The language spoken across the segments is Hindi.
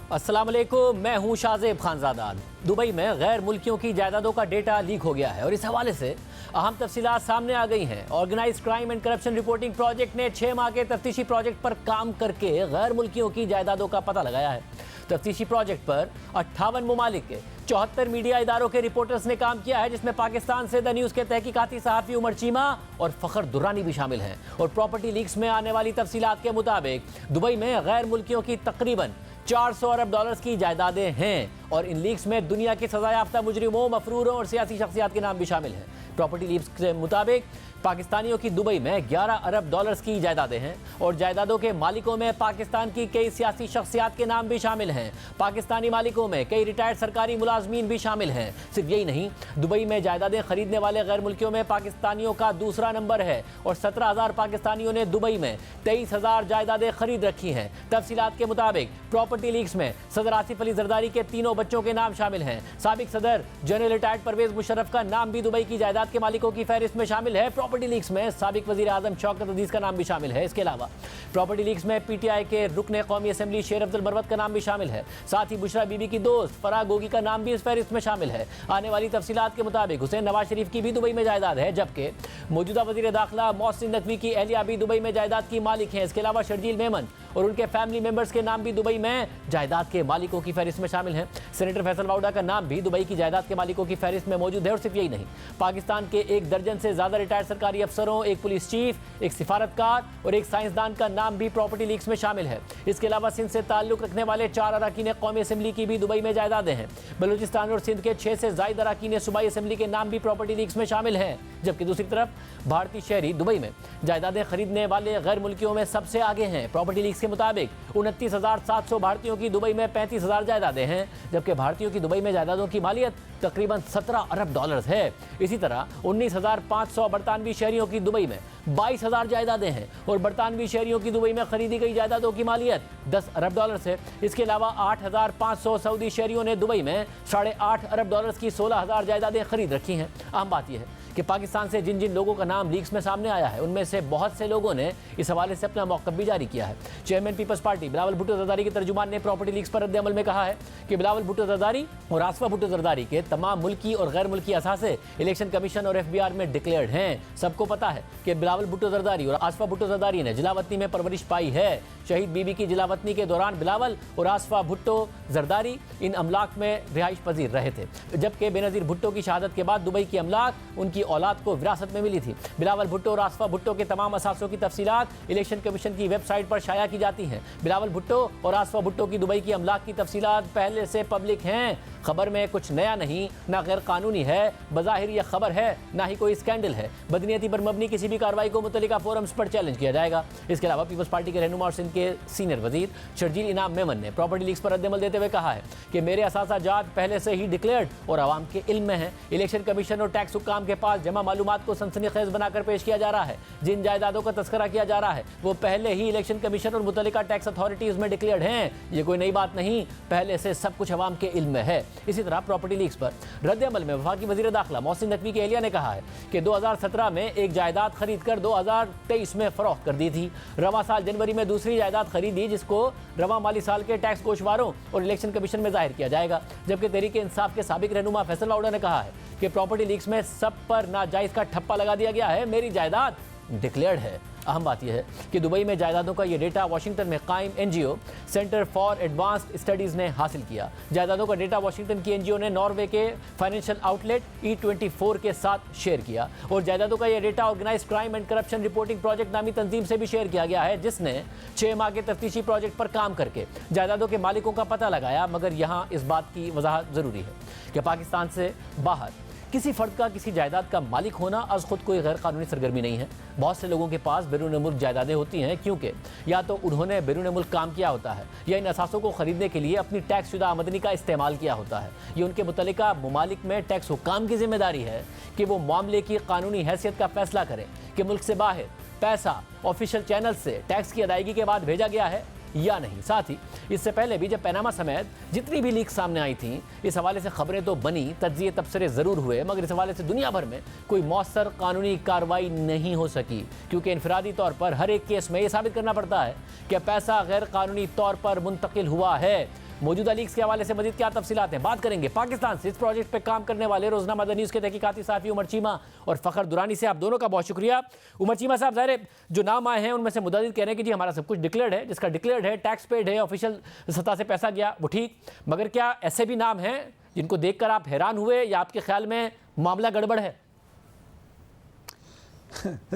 अस्सलाम वालेकुम, मैं हूं शाहजेब खानजादा। दुबई में गैर मुल्कियों की जायदादों का डेटा लीक हो गया है और इस हवाले से अहम तफसीलात सामने आ गई हैं। Organized crime and corruption reporting project ने 6 माह के तफ्तीशी प्रोजेक्ट पर काम करके गैर मुल्कियों की जायदादों का पता लगाया है। तफ्तीशी प्रोजेक्ट पर 58 मुमालिक के 74 मीडिया इदारों के रिपोर्टर्स ने काम किया है, जिसमें पाकिस्तान से द न्यूज़ के तहकीकाती सहाफ़ी उमर चीमा और फ़खर दुर्रानी भी शामिल हैं। और प्रॉपर्टी लीक्स में आने वाली तफसीलात के मुताबिक दुबई में गैर मुल्कियों की तकरीबन 400 अरब डॉलर्स की जायदादें हैं और इन लीक्स में दुनिया के सजायाफ्ता मुजरिमों, मफरूरों और सियासी शख्सियात के नाम भी शामिल हैं। प्रॉपर्टी लीक्स के मुताबिक पाकिस्तानियों की दुबई में 11 अरब डॉलर्स की जायदादें हैं और जायदादों के मालिकों में पाकिस्तान की कई सियासी शख्सियात के नाम भी शामिल हैं। पाकिस्तानी मालिकों में कई रिटायर्ड सरकारी मुलाजमीन भी शामिल हैं। सिर्फ यही नहीं, दुबई में जायदादें खरीदने वाले गैर मुल्कियों में पाकिस्तानियों का दूसरा नंबर है और 17,000 पाकिस्तानियों ने दुबई में 23,000 जायदादें खरीद रखी हैं। तफसीलात के मुताबिक प्रॉपर्टी लीक्स में सदर आसिफ अली जरदारी के 3 बच्चों के नाम शामिल हैं। साबिक सदर जनरल रिटायर्ड परवेज मुशर्रफ का नाम भी दुबई की जायदाद के मालिकों की फहरिस्त में शामिल है। प्रॉपर्टी लीक्स में साबिक वजीर आजम शौकत अजीज का नाम भी शामिल है। इसके अलावा प्रॉपर्टी लीक्स में पीटीआई के रुकने कौमी असेंबली शेर अब्दुल मरवत का नाम भी शामिल है। साथ ही बुशरा बीबी की दोस्त फराह गोगी का नाम भी इस फहरिस्त में शामिल है। आने वाली तफसीलात के मुताबिक हुसैन नवाज शरीफ की भी दुबई में जायदाद है, जबकि मौजूदा वजीर दाखिला मोहसिन नकवी की एहलिया भी दुबई में जायदाद की मालिक हैं। इसके अलावा शर्जील मेमन और उनके फैमिली मेंबर्स के नाम भी दुबई में जायदाद के मालिकों की फहरिस्त में शामिल हैं। सेनेटर फैसल वाउडा का नाम भी दुबई की जायदाद के मालिकों की फहरिस्त में मौजूद है। और सिर्फ यही नहीं, पाकिस्तान के 1 दर्जन से ज्यादा रिटायर्ड सरकारी अफसरों, एक पुलिस चीफ, एक सिफारतकार और एक साइंसदान का नाम भी प्रॉपर्टी लीक्स में शामिल है। इसके अलावा सिंध से ताल्लुक रखने वाले 4 अरकान कौमी असेंबली की भी दुबई में जायदादें हैं। बलूचिस्तान और सिंध के 6 से ज्यादा अरकान सूबाई असेंबली के नाम भी प्रॉपर्टी लीक्स में शामिल हैं। जबकि दूसरी तरफ भारतीय शहरी दुबई में जायदादें खरीदने वाले गैर मुल्कियों में सबसे आगे हैं। प्रॉपर्टी लीक्स के मुताबिक 29,700 भारतीयों की दुबई में 35,000 जायदादें हैं, जबकि भारतीयों की दुबई में जायदादों की मालियत तकरीबन 17 अरब डॉलर्स है। इसी तरह 19,500 बरतानवी शहरियों की दुबई में 22,000 जायदादें हैं और बरतानवी शहरियों की दुबई में खरीदी गई जायदादों की मालियत 10 अरब डॉलर्स है। इसके अलावा 8,500 सऊदी शहरियों ने दुबई में 8.5 अरब डॉलर्स की 16,000 जायदादें खरीद रखी हैं। अहम बात यह है कि पाकिस्तान से जिन जिन लोगों का नाम लीक्स में सामने आया है, उनमें से बहुत से लोगों ने इस हवाले से अपना मौक़िफ़ भी जारी किया है। चेयरमैन पीपल्स पार्टी बिलावल भुट्टो जरदारी के तर्जुमान ने प्रॉपर्टी लीक्स पर रद्द-ए-अमल में कहा है कि बिलावल भुट्टो जरदारी और आसफा भुट्टो जरदारी के तमाम मुल्की और गैर मुल्की असासे इलेक्शन कमीशन और FBR में डिक्लेयर्ड हैं। सबको पता है कि बिलावल भुट्टो जरदारी और आसफा भुट्टो जरदारी ने जिलावतनी में परवरिश पाई है। शहीद बीबी की जिलावतनी के दौरान बिलावल और आसफा भुट्टो जरदारी इन अमलाक में रिहाइश पजीर रहे थे, जबकि बेनज़ीर भुट्टो की शहादत के बाद दुबई की अमलाक उनकी औलाद को विरासत में मिली थी। बिलावल भुट्टो और आसफा भुट्टो के तमाम असासों की तफसीलात इलेक्शन कमीशन की वेबसाइट पर शाया की जाती हैं। बिलावल भुट्टो और आसफा भुट्टो की दुबई की अमलाक की तफसीलात पहले से पब्लिक हैं। खबर में कुछ नया नहीं, ना गैर कानूनी है, बज़ाहिर यह खबर है, ना ही कोई स्कैंडल है। बदनीयती पर मबनी किसी भी कार्रवाई को मुतल्लिका फोरम्स पर चैलेंज किया जाएगा। इसके अलावा पीपल्स पार्टी के रहनुमा और सिंध के सीनियर वजीर शर्जील इनाम मेमन ने प्रॉपर्टी लीक्स पर रद्द-ए-अमल देते हुए कहा है कि मेरे असासा जात पहले से ही डिक्लेयर्ड और आवाम के इल्म में है। इलेक्शन कमीशन और टैक्स हुक्काम के पास जमा मालूमात को सनसनीखेज बनाकर पेश किया जा रहा है। जिन जायदादों का तस्करा किया जा रहा है वो पहले ही इलेक्शन कमीशन और मुतल्लिका टैक्स अथॉरिटीज में डिक्लेयर्ड हैं। ये कोई नई बात नहीं, पहले से सब कुछ आवाम के इल्म में है। इसी तरह प्रॉपर्टी लीक्स पर रद्द-ए-अमल में वफाकी वजीर दाखिला मोहसिन नकवी की एहलिया ने कहा है कि 2017 में एक जायदाद खरीद कर 2023 में फरोख्त कर दी थी। रवा साल जनवरी में दूसरी जायदाद खरीदी, जिसको रवा माली साल के टैक्स गोशवारों और इलेक्शन कमीशन में जाहिर किया जाएगा। जबकि तहरीक इंसाफ के साबिक रहनुमा फैसल वाउडा ने कहा है कि प्रॉपर्टी लीक्स में सब पर नाजायज़ का ठप्पा लगा दिया गया है, मेरी जायदाद डिक्लेयर्ड है। अहम बात यह है कि दुबई में जायदादों का ये डेटा वाशिंगटन में कायम NGO centre for advanced studies ने हासिल किया। जायदादों का डेटा वाशिंगटन की NGO ने नॉर्वे के फाइनेंशियल आउटलेट E24 के साथ शेयर किया और जायदादों का यह data organized crime and corruption reporting project नामी तंजीम से भी शेयर किया गया है, जिसने 6 माह के तफ्तीशी प्रोजेक्ट पर काम करके जायदादों के मालिकों का पता लगाया। मगर यहाँ इस बात की वजाहत ज़रूरी है कि पाकिस्तान से बाहर किसी फ़र्द का किसी जायदाद का मालिक होना अज़ खुद कोई गैर कानूनी सरगर्मी नहीं है। बहुत से लोगों के पास बैरून मुल्क जायदादें होती हैं, क्योंकि या तो उन्होंने बैरून मुल्क काम किया होता है या इन असासों को ख़रीदने के लिए अपनी टैक्स शुदा आमदनी का इस्तेमाल किया होता है। ये उनके मुतल्लिका ममालिक में टैक्स हुक्काम की जिम्मेदारी है कि वो मामले की कानूनी हैसियत का फैसला करें कि मुल्क से बाहर पैसा ऑफिशियल चैनल से टैक्स की अदायगी के बाद भेजा गया है या नहीं। साथ ही इससे पहले भी जब पनामा समेत जितनी भी लीक सामने आई थी, इस हवाले से खबरें तो बनी, तज्जिए तबसरे ज़रूर हुए, मगर इस हवाले से दुनिया भर में कोई मौसर कानूनी कार्रवाई नहीं हो सकी, क्योंकि इनफरादी तौर पर हर एक केस में ये साबित करना पड़ता है कि पैसा गैर कानूनी तौर पर मुंतकिल हुआ है। मौजूदा लीक्स के हवाले से मजीद क्या तफसीलात हैं, बात करेंगे पाकिस्तान से इस प्रोजेक्ट पे काम करने वाले रोजनामा द न्यूज़ के तहकीकाती साफी उमर चीमा और फ़खर दुरानी से। आप दोनों का बहुत शुक्रिया। उमर चीमा साहब, ज़ाहिर जो नाम आए हैं उनमें से मुद्दत कह रहे हैं कि जी हमारा सब कुछ डिक्लेयर्ड है, जिसका डिक्लेयर्ड है, टैक्स पेड है, ऑफिशियल सतह से पैसा गया, वो ठीक, मगर क्या ऐसे भी नाम हैं जिनको देखकर आप हैरान हुए या आपके ख्याल में मामला गड़बड़ है?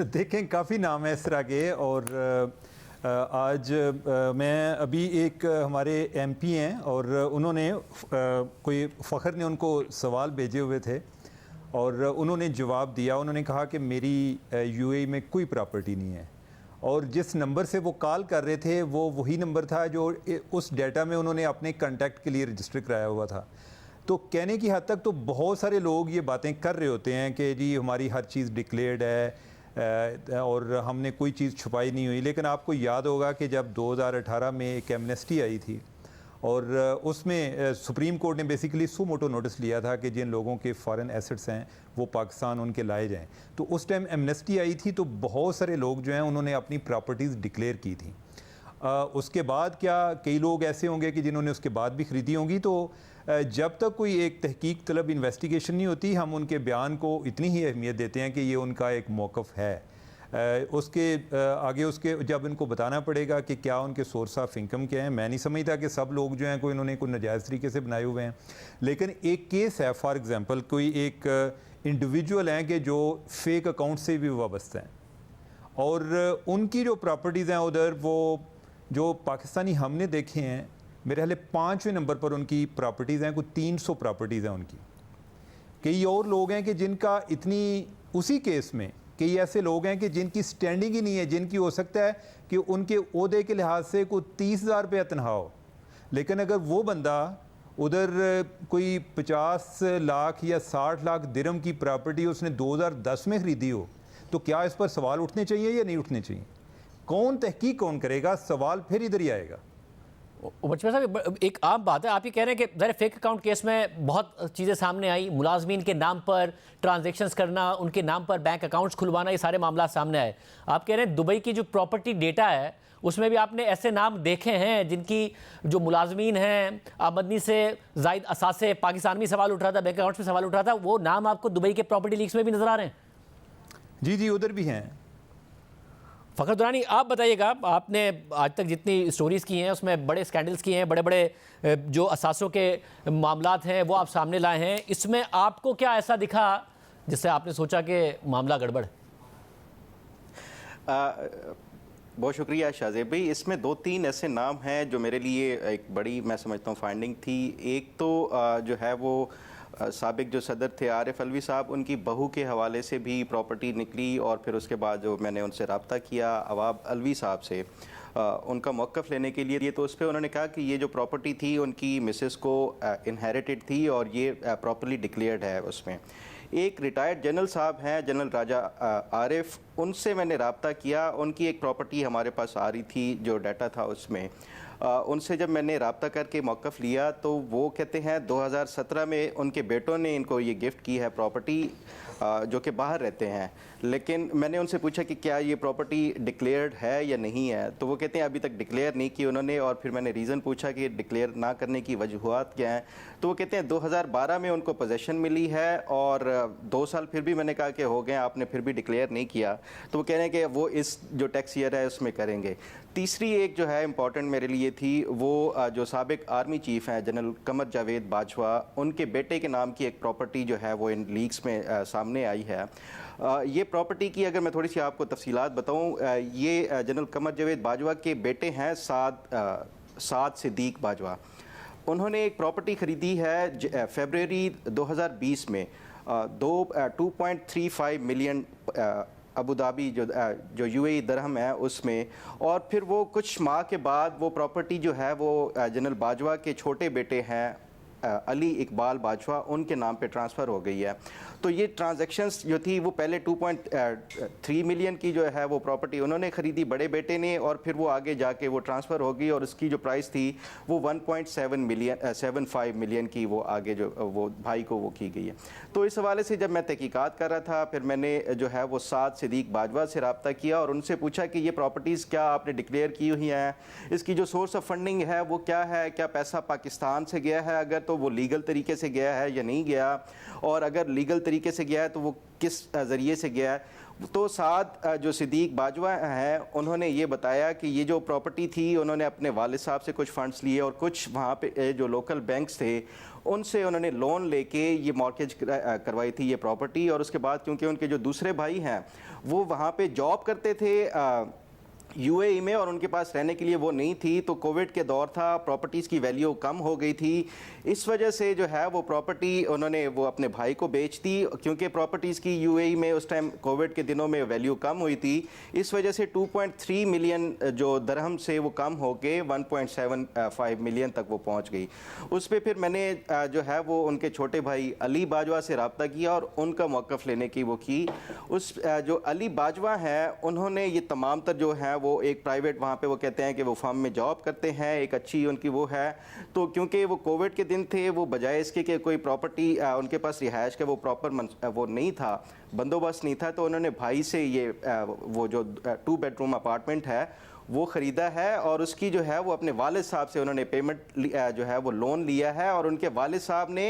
देखें, काफ़ी नाम है इस तरह के। और आज मैं अभी एक हमारे एमपी हैं और उन्होंने कोई फ़खर ने उनको सवाल भेजे हुए थे और उन्होंने जवाब दिया। उन्होंने कहा कि मेरी यूएई में कोई प्रॉपर्टी नहीं है, और जिस नंबर से वो कॉल कर रहे थे वो वही नंबर था जो उस डेटा में उन्होंने अपने कॉन्टैक्ट के लिए रजिस्टर कराया हुआ था। तो कहने की हद तक तो बहुत सारे लोग ये बातें कर रहे होते हैं कि जी हमारी हर चीज़ डिक्लेयर्ड है और हमने कोई चीज़ छुपाई नहीं हुई। लेकिन आपको याद होगा कि जब 2018 में एक एमनेस्टी आई थी और उसमें सुप्रीम कोर्ट ने बेसिकली सू मोटो नोटिस लिया था कि जिन लोगों के फॉरेन एसेट्स हैं वो पाकिस्तान उनके लाए जाएं। तो उस टाइम एमनेस्टी आई थी तो बहुत सारे लोग जो हैं उन्होंने अपनी प्रॉपर्टीज़ डिक्लेयर की थी। उसके बाद क्या कई लोग ऐसे होंगे कि जिन्होंने उसके बाद भी ख़रीदी होंगी। तो जब तक कोई एक तहकीक तलब इन्वेस्टिगेशन नहीं होती, हम उनके बयान को इतनी ही अहमियत देते हैं कि ये उनका एक मौक़िफ़ है। उसके आगे उसके जब इनको बताना पड़ेगा कि क्या उनके सोर्स ऑफ इनकम क्या हैं। मैं नहीं समझता कि सब लोग जो हैं कोई इन्होंने कोई नाजायज़ तरीके से बनाए हुए हैं, लेकिन एक केस है, फॉर एग्ज़ाम्पल कोई एक इंडिविजुअल हैं कि जो फेक अकाउंट से भी वाबस्ता हैं और उनकी जो प्रॉपर्टीज़ हैं उधर वो जो पाकिस्तानी हमने देखे हैं, मेरे ख्याल 5वें नंबर पर उनकी प्रॉपर्टीज़ हैं, कुछ 300 प्रॉपर्टीज़ हैं उनकी। कई और लोग हैं कि जिनका इतनी उसी केस में कई ऐसे लोग हैं कि जिनकी स्टैंडिंग ही नहीं है, जिनकी हो सकता है कि उनके ओहदे के लिहाज से कोई 30,000 रुपया तनख्वाह हो, लेकिन अगर वो बंदा उधर कोई 50 लाख या 60 लाख दिरहम की प्रॉपर्टी उसने 2010 में ख़रीदी हो, तो क्या इस पर सवाल उठने चाहिए या नहीं उठने चाहिए? कौन तहकीक कौन करेगा? सवाल फिर इधर ही आएगा। उमर चीमा साहब, एक आम बात है, आप ये कह रहे हैं कि ज़रा फेक अकाउंट केस में बहुत चीज़ें सामने आई, मुलाजमीन के नाम पर ट्रांजैक्शंस करना, उनके नाम पर बैंक अकाउंट्स खुलवाना, ये सारे मामला सामने आए। आप कह रहे हैं दुबई की जो प्रॉपर्टी डेटा है उसमें भी आपने ऐसे नाम देखे हैं जिनकी जो मुलाजमीन हैं, आमदनी से जायद असासे, पाकिस्तान में सवाल उठ रहा था, बैंक अकाउंट्स में सवाल उठ रहा था, वो नाम आपको दुबई के प्रॉपर्टी लीक्स में भी नज़र आ रहे हैं? जी जी, उधर भी हैं। फ़खर दुरानी, आप बताइएगा, आपने आज तक जितनी स्टोरीज़ की हैं उसमें बड़े स्कैंडल्स किए हैं, बड़े बड़े जो असासों के मामलात हैं वो आप सामने लाए हैं, इसमें आपको क्या ऐसा दिखा जिससे आपने सोचा कि मामला गड़बड़? बहुत शुक्रिया शाहज़ेब भाई। इसमें 2-3 ऐसे नाम हैं जो मेरे लिए एक बड़ी, मैं समझता हूँ, फाइंडिंग थी। एक तो जो है वो साबिक जो सदर थे आरिफ अलवी साहब, उनकी बहू के हवाले से भी प्रॉपर्टी निकली और फिर उसके बाद जो मैंने उनसे रब्ता किया अवाब अलवी साहब से उनका मौक़िफ़ लेने के लिए, तो उस पर उन्होंने कहा कि ये जो प्रॉपर्टी थी उनकी मिसेस को इनहेरिटेड थी और ये प्रॉपर्ली डिक्लेयर्ड है। उसमें एक रिटायर्ड जनरल साहब हैं, जनरल राजा आरिफ, उनसे मैंने रब्ता किया। उनकी एक प्रॉपर्टी हमारे पास आ रही थी, जो डाटा था उसमें उनसे जब मैंने रब्ता करके मौक़िफ़ लिया तो वो कहते हैं 2017 में उनके बेटों ने इनको ये गिफ्ट की है प्रॉपर्टी, जो कि बाहर रहते हैं। लेकिन मैंने उनसे पूछा कि क्या ये प्रॉपर्टी डिक्लेयर्ड है या नहीं है, तो वो कहते हैं अभी तक डिक्लेयर नहीं की उन्होंने। और फिर मैंने रीज़न पूछा कि डिक्लेयर ना करने की वजूहात क्या हैं, तो वो कहते हैं 2012 में उनको पोजेसन मिली है और 2 साल फिर भी मैंने कहा कि हो गए, आपने फिर भी डिक्लेयर नहीं किया। तो वो कह रहे हैं कि वो इस जो टैक्स ईयर है उसमें करेंगे। तीसरी एक जो है इम्पॉर्टेंट मेरे लिए थी, वो जो साबिक आर्मी चीफ़ हैं जनरल कमर जावेद बाजवा, उनके बेटे के नाम की एक प्रॉपर्टी जो है वो इन लीक्स में सामने आई है। ये प्रॉपर्टी की अगर मैं थोड़ी सी आपको तफसीलात बताऊं, ये जनरल कमर जावेद बाजवा के बेटे हैं साद सिद्दीक बाजवा। उन्होंने एक प्रॉपर्टी ख़रीदी है फरवरी 2020 में 2.35 मिलियन अबू धाबी जो यूएई दरहम है उसमें। और फिर वो कुछ माह के बाद वो प्रॉपर्टी जो है वो जनरल बाजवा के छोटे बेटे हैं अली इकबाल बाजवा उनके नाम पे ट्रांसफ़र हो गई है। तो ये ट्रांजैक्शंस जो थी वो पहले 2.3 मिलियन की जो है वो प्रॉपर्टी उन्होंने ख़रीदी बड़े बेटे ने, और फिर वो आगे जाके वो ट्रांसफ़र हो गई और उसकी जो प्राइस थी वो 1.75 मिलियन की वो आगे जो वो भाई को वो की गई है। तो इस हवाले से जब मैं तहकीकात कर रहा था, फिर मैंने जो है वो साद सिद्दीक बाजवा से रब्ता किया और उनसे पूछा कि ये प्रॉपर्टीज़ क्या आपने डिक्लेयर की हुई हैं, इसकी जो सोर्स ऑफ फंडिंग है वो क्या है, क्या पैसा पाकिस्तान से गया है, अगर तो वो लीगल तरीके से गया है या नहीं गया, और अगर लीगल तरीके से गया है तो वो किस ज़रिए से गया है। तो साद जो सिद्दीक बाजवा हैं उन्होंने ये बताया कि ये जो प्रॉपर्टी थी उन्होंने अपने वालिद साहब से कुछ फ़ंड्स लिए और कुछ वहाँ पे जो लोकल बैंक्स थे उनसे उन्होंने लोन लेके ये मॉर्गेज करवाई थी ये प्रॉपर्टी। और उसके बाद क्योंकि उनके जो दूसरे भाई हैं वो वहाँ पे जॉब करते थे यूएई में और उनके पास रहने के लिए वो नहीं थी, तो कोविड के दौर था, प्रॉपर्टीज़ की वैल्यू कम हो गई थी, इस वजह से जो है वो प्रॉपर्टी उन्होंने वो अपने भाई को बेच दी, क्योंकि प्रॉपर्टीज़ की यूएई में उस टाइम कोविड के दिनों में वैल्यू कम हुई थी। इस वजह से 2.3 मिलियन जो दरहम से वो कम हो के 1.75 मिलियन तक वो पहुँच गई। उस पर फिर मैंने जो है वो उनके छोटे भाई अली बाजवा से रब्ता किया और उनका मौक़िफ़ लेने की वो की। उस जो अली बाजवा हैं उन्होंने ये तमाम तर जो है वो एक प्राइवेट वहाँ पे वो कहते हैं कि वो फार्म में जॉब करते हैं, एक अच्छी उनकी वो है। तो क्योंकि वो कोविड के दिन थे, वो बजाय इसके कि कोई प्रॉपर्टी उनके पास रिहाइश का वो प्रॉपर वो नहीं था, बंदोबस्त नहीं था, तो उन्होंने भाई से ये वो जो 2 बेडरूम अपार्टमेंट है वो ख़रीदा है और उसकी जो है वो अपने वालिद साहब से उन्होंने पेमेंट जो है वो लोन लिया है और उनके वालिद साहब ने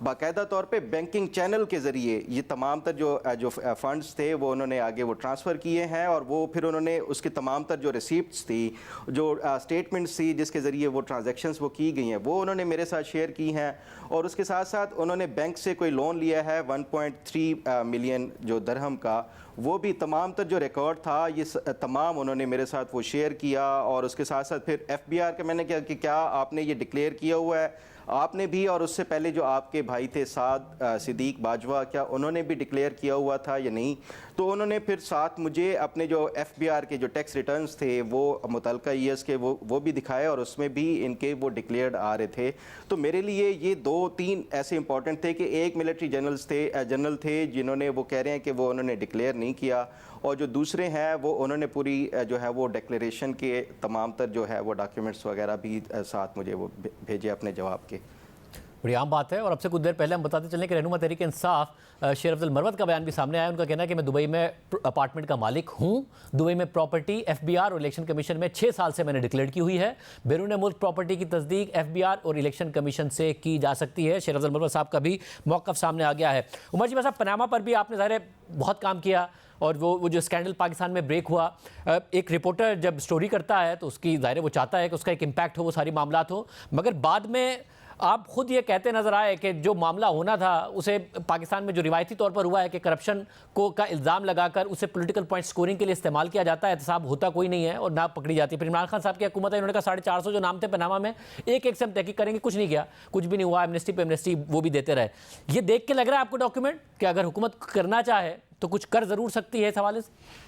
बाकायदा तौर पे बैंकिंग चैनल के ज़रिए ये तमाम तर जो फ़ंड्स थे वो उन्होंने आगे वो ट्रांसफ़र किए हैं और वो फिर उन्होंने उसकी तमाम तर जो रिसिप्ट्स थी, जो स्टेटमेंट्स थी जिसके ज़रिए वो ट्रांजैक्शंस वो की गई हैं, वो उन्होंने मेरे साथ शेयर की हैं। और उसके साथ साथ उन्होंने बैंक से कोई लोन लिया है 1.3 मिलियन जो दरहम का, वो भी तमाम तर जो रिकॉर्ड था ये तमाम उन्होंने मेरे साथ वो शेयर किया। और उसके साथ साथ फिर FBR का मैंने कहा कि क्या आपने ये डिक्लेयर किया हुआ है आपने भी, और उससे पहले जो आपके भाई थे साद सिद्दीक बाजवा, क्या उन्होंने भी डिक्लेयर किया हुआ था या नहीं। तो उन्होंने फिर साथ मुझे अपने जो FBR के जो टैक्स रिटर्न्स थे वो मुतलका ईयर्स के वो भी दिखाए और उसमें भी इनके वो डिक्लेयर्ड आ रहे थे। तो मेरे लिए ये 2-3 ऐसे इंपॉर्टेंट थे कि एक मिलिट्री जनरल थे जिन्होंने वो कह रहे हैं कि वो उन्होंने डिक्लेयर नहीं किया, और जो दूसरे हैं वो उन्होंने पूरी जो है वो डिक्लेरेशन के तमाम तर जो है वो डॉक्यूमेंट्स वगैरह भी साथ मुझे वो भेजे अपने जवाब के। बड़ी आम बात है। और अब से कुछ देर पहले हम बताते चलें कि रहनुमा तहरीक इंसाफ शेर अफजल मरवत का बयान भी सामने आया। उनका कहना है कि मैं दुबई में अपार्टमेंट का मालिक हूं, दुबई में प्रॉपर्टी FBR और इलेक्शन कमीशन में 6 साल से मैंने डिक्लेयर की हुई है, बैरून मुल्क प्रॉपर्टी की तस्दीक FBR और इलेक्शन कमीशन से की जा सकती है। शेर अफजल मरवत साहब का भी मौक़िफ़ सामने आ गया है। उमर जी साहब, पनामा पर भी आपने ज़ाहिर बहुत काम किया और वो जो स्कैंडल पाकिस्तान में ब्रेक हुआ, एक रिपोर्टर जब स्टोरी करता है तो उसकी ज़ाहिर वो चाहता है कि उसका एक इम्पैक्ट हो, वो सारी मामलात हो, मगर बाद में आप खुद ये कहते नज़र आए कि जो मामला होना था उसे पाकिस्तान में जो रिवायती तौर पर हुआ है कि करप्शन को का इल्ज़ाम लगाकर उसे पॉलिटिकल पॉइंट स्कोरिंग के लिए इस्तेमाल किया जाता है, एहतसाब होता कोई नहीं है और ना पकड़ी जाती है। फिर इमरान खान साहब की हुकूमत है, उन्होंने कहा 450 जो नाम थे पनामा में एक से हम तहकीक करेंगे, कुछ नहीं किया, कुछ भी नहीं हुआ, एमनेस्टी पे एमनेस्टी वो भी देते रहे। ये देख के लग रहा है आपको डॉक्यूमेंट कि अगर हुकूमत करना चाहे तो कुछ कर ज़रूर सकती है इस हवाले से?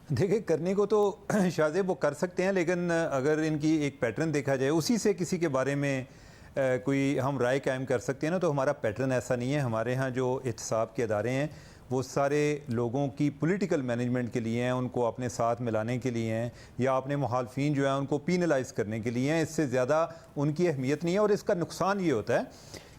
देखिए, करने को तो शायद वो कर सकते हैं, लेकिन अगर इनकी एक पैटर्न देखा जाए उसी से किसी के बारे में कोई हम राय कायम कर सकते हैं ना, तो हमारा पैटर्न ऐसा नहीं है। हमारे यहाँ जो एहतसाब के अदारे हैं वो सारे लोगों की पॉलिटिकल मैनेजमेंट के लिए हैं, उनको अपने साथ मिलाने के लिए हैं या अपने मुखालफिन जो है उनको पीनलाइज करने के लिए हैं। इससे ज़्यादा उनकी अहमियत नहीं है। और इसका नुकसान ये होता है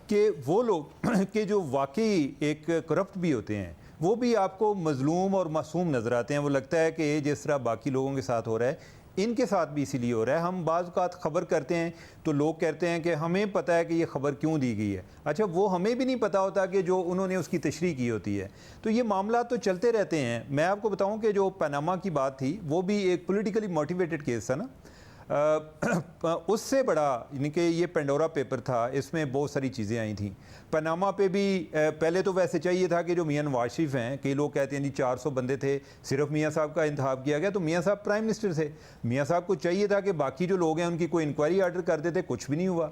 कि वो लोग के जो वाकई एक करप्ट भी होते हैं वो भी आपको मजलूम और मासूम नज़र आते हैं। वो लगता है कि जिस तरह बाकी लोगों के साथ हो रहा है इनके साथ भी इसीलिए हो रहा है। हम बाज़ औक़ात ख़बर करते हैं तो लोग कहते हैं कि हमें पता है कि ये ख़बर क्यों दी गई है। अच्छा, वो हमें भी नहीं पता होता कि जो उन्होंने उसकी तशरीह की होती है। तो ये मामला तो चलते रहते हैं। मैं आपको बताऊं कि जो पनामा की बात थी वो भी एक पॉलिटिकली मोटिवेटेड केस था ना, उससे बड़ा यानी कि ये पेंडोरा पेपर था, इसमें बहुत सारी चीज़ें आई थी। पनामा पे भी पहले तो वैसे चाहिए था कि जो मियां नवाज शरीफ हैं, कई लोग कहते हैं जी 400 बंदे थे, सिर्फ मियां साहब का इंतखाब किया गया, तो मियां साहब प्राइम मिनिस्टर थे, मियां साहब को चाहिए था कि बाकी जो लोग हैं उनकी कोई इंक्वायरी आर्डर कर देते, कुछ भी नहीं हुआ।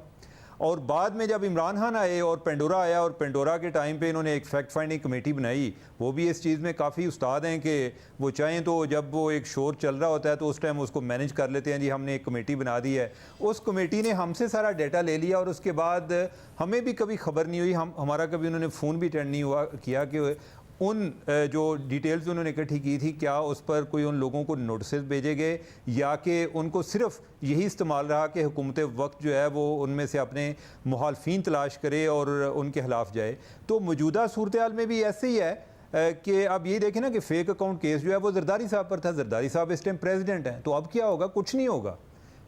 और बाद में जब इमरान खान आए और पेंडोरा आया, और पेंडोरा के टाइम पे इन्होंने एक फैक्ट फाइंडिंग कमेटी बनाई, वो भी इस चीज़ में काफ़ी उस्ताद हैं कि वो चाहें तो जब वो एक शोर चल रहा होता है तो उस टाइम उसको मैनेज कर लेते हैं। जी हमने एक कमेटी बना दी है, उस कमेटी ने हमसे सारा डाटा ले लिया और उसके बाद हमें भी कभी खबर नहीं हुई, हमारा कभी उन्होंने फ़ोन भी अटेंड नहीं हुआ किया कि उन जो डिटेल्स उन्होंने इकट्ठी की थी क्या उस पर कोई उन लोगों को नोटिस भेजे गए, या कि उनको सिर्फ यही इस्तेमाल रहा कि हुकूमत वक्त जो है वो उनमें से अपने मुखालफिन तलाश करे और उनके खिलाफ जाए। तो मौजूदा सूरत हाल में भी ऐसे ही है कि अब यही देखें ना कि फेक अकाउंट केस जो है वो जरदारी साहब पर था। जरदारी साहब इस टाइम प्रेसिडेंट हैं, तो अब क्या होगा? कुछ नहीं होगा।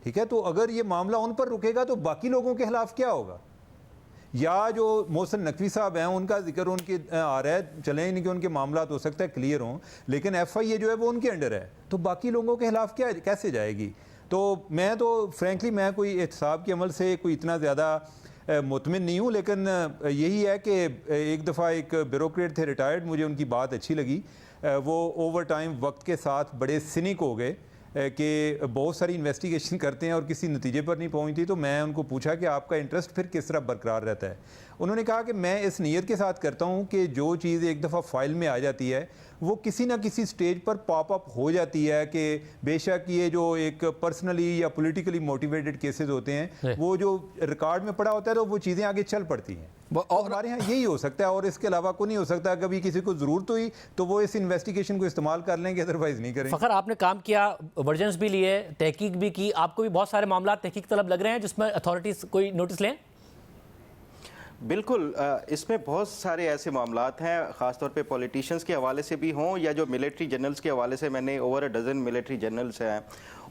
ठीक है, तो अगर ये मामला उन पर रुकेगा तो बाकी लोगों के खिलाफ क्या होगा? या जो मोहसिन नकवी साहब हैं उनका जिक्र उनके आ रहा है, चलें नहीं कि उनके मामला तो हो सकता है क्लियर हों, लेकिन FIA जो है वो उनके अंडर है, तो बाकी लोगों के खिलाफ क्या कैसे जाएगी? तो मैं तो फ्रेंकली मैं कोई एहतसाब के अमल से कोई इतना ज़्यादा मुतमिन नहीं हूँ, लेकिन यही है कि एक दफ़ा एक ब्यूरोक्रेट थे रिटायर्ड, मुझे उनकी बात अच्छी लगी। वो ओवर टाइम वक्त के साथ बड़े सिनिक हो गए कि बहुत सारी इन्वेस्टिगेशन करते हैं और किसी नतीजे पर नहीं पहुंचती। तो मैं उनको पूछा कि आपका इंटरेस्ट फिर किस तरह बरकरार रहता है? उन्होंने कहा कि मैं इस नीयत के साथ करता हूं कि जो चीज़ एक दफ़ा फाइल में आ जाती है वो किसी ना किसी स्टेज पर पॉप अप हो जाती है, कि बेशक ये जो एक पर्सनली या पॉलिटिकली मोटिवेटेड केसेस होते हैं वो जो रिकॉर्ड में पड़ा होता है तो वो चीज़ें आगे चल पड़ती हैं। और हमारे यहाँ यही हो सकता है और इसके अलावा कोई नहीं हो सकता। कभी किसी को ज़रूरत हुई तो वो इस इन्वेस्टिगेशन को इस्तेमाल कर लेंगे, अदरवाइज नहीं करेंगे। फ़खर, आपने काम किया, वर्जन्स भी लिए, तहकीक भी की, आपको भी बहुत सारे मामला तहकीक तलब लग रहे हैं जिसमें अथॉरिटीज़ कोई नोटिस लें? बिल्कुल, इसमें बहुत सारे ऐसे मामलात हैं, ख़ासतौर पे पॉलिटिशियंस के हवाले से भी हों या जो मिलिट्री जनरल्स के हवाले से। मैंने over a dozen military generals हैं,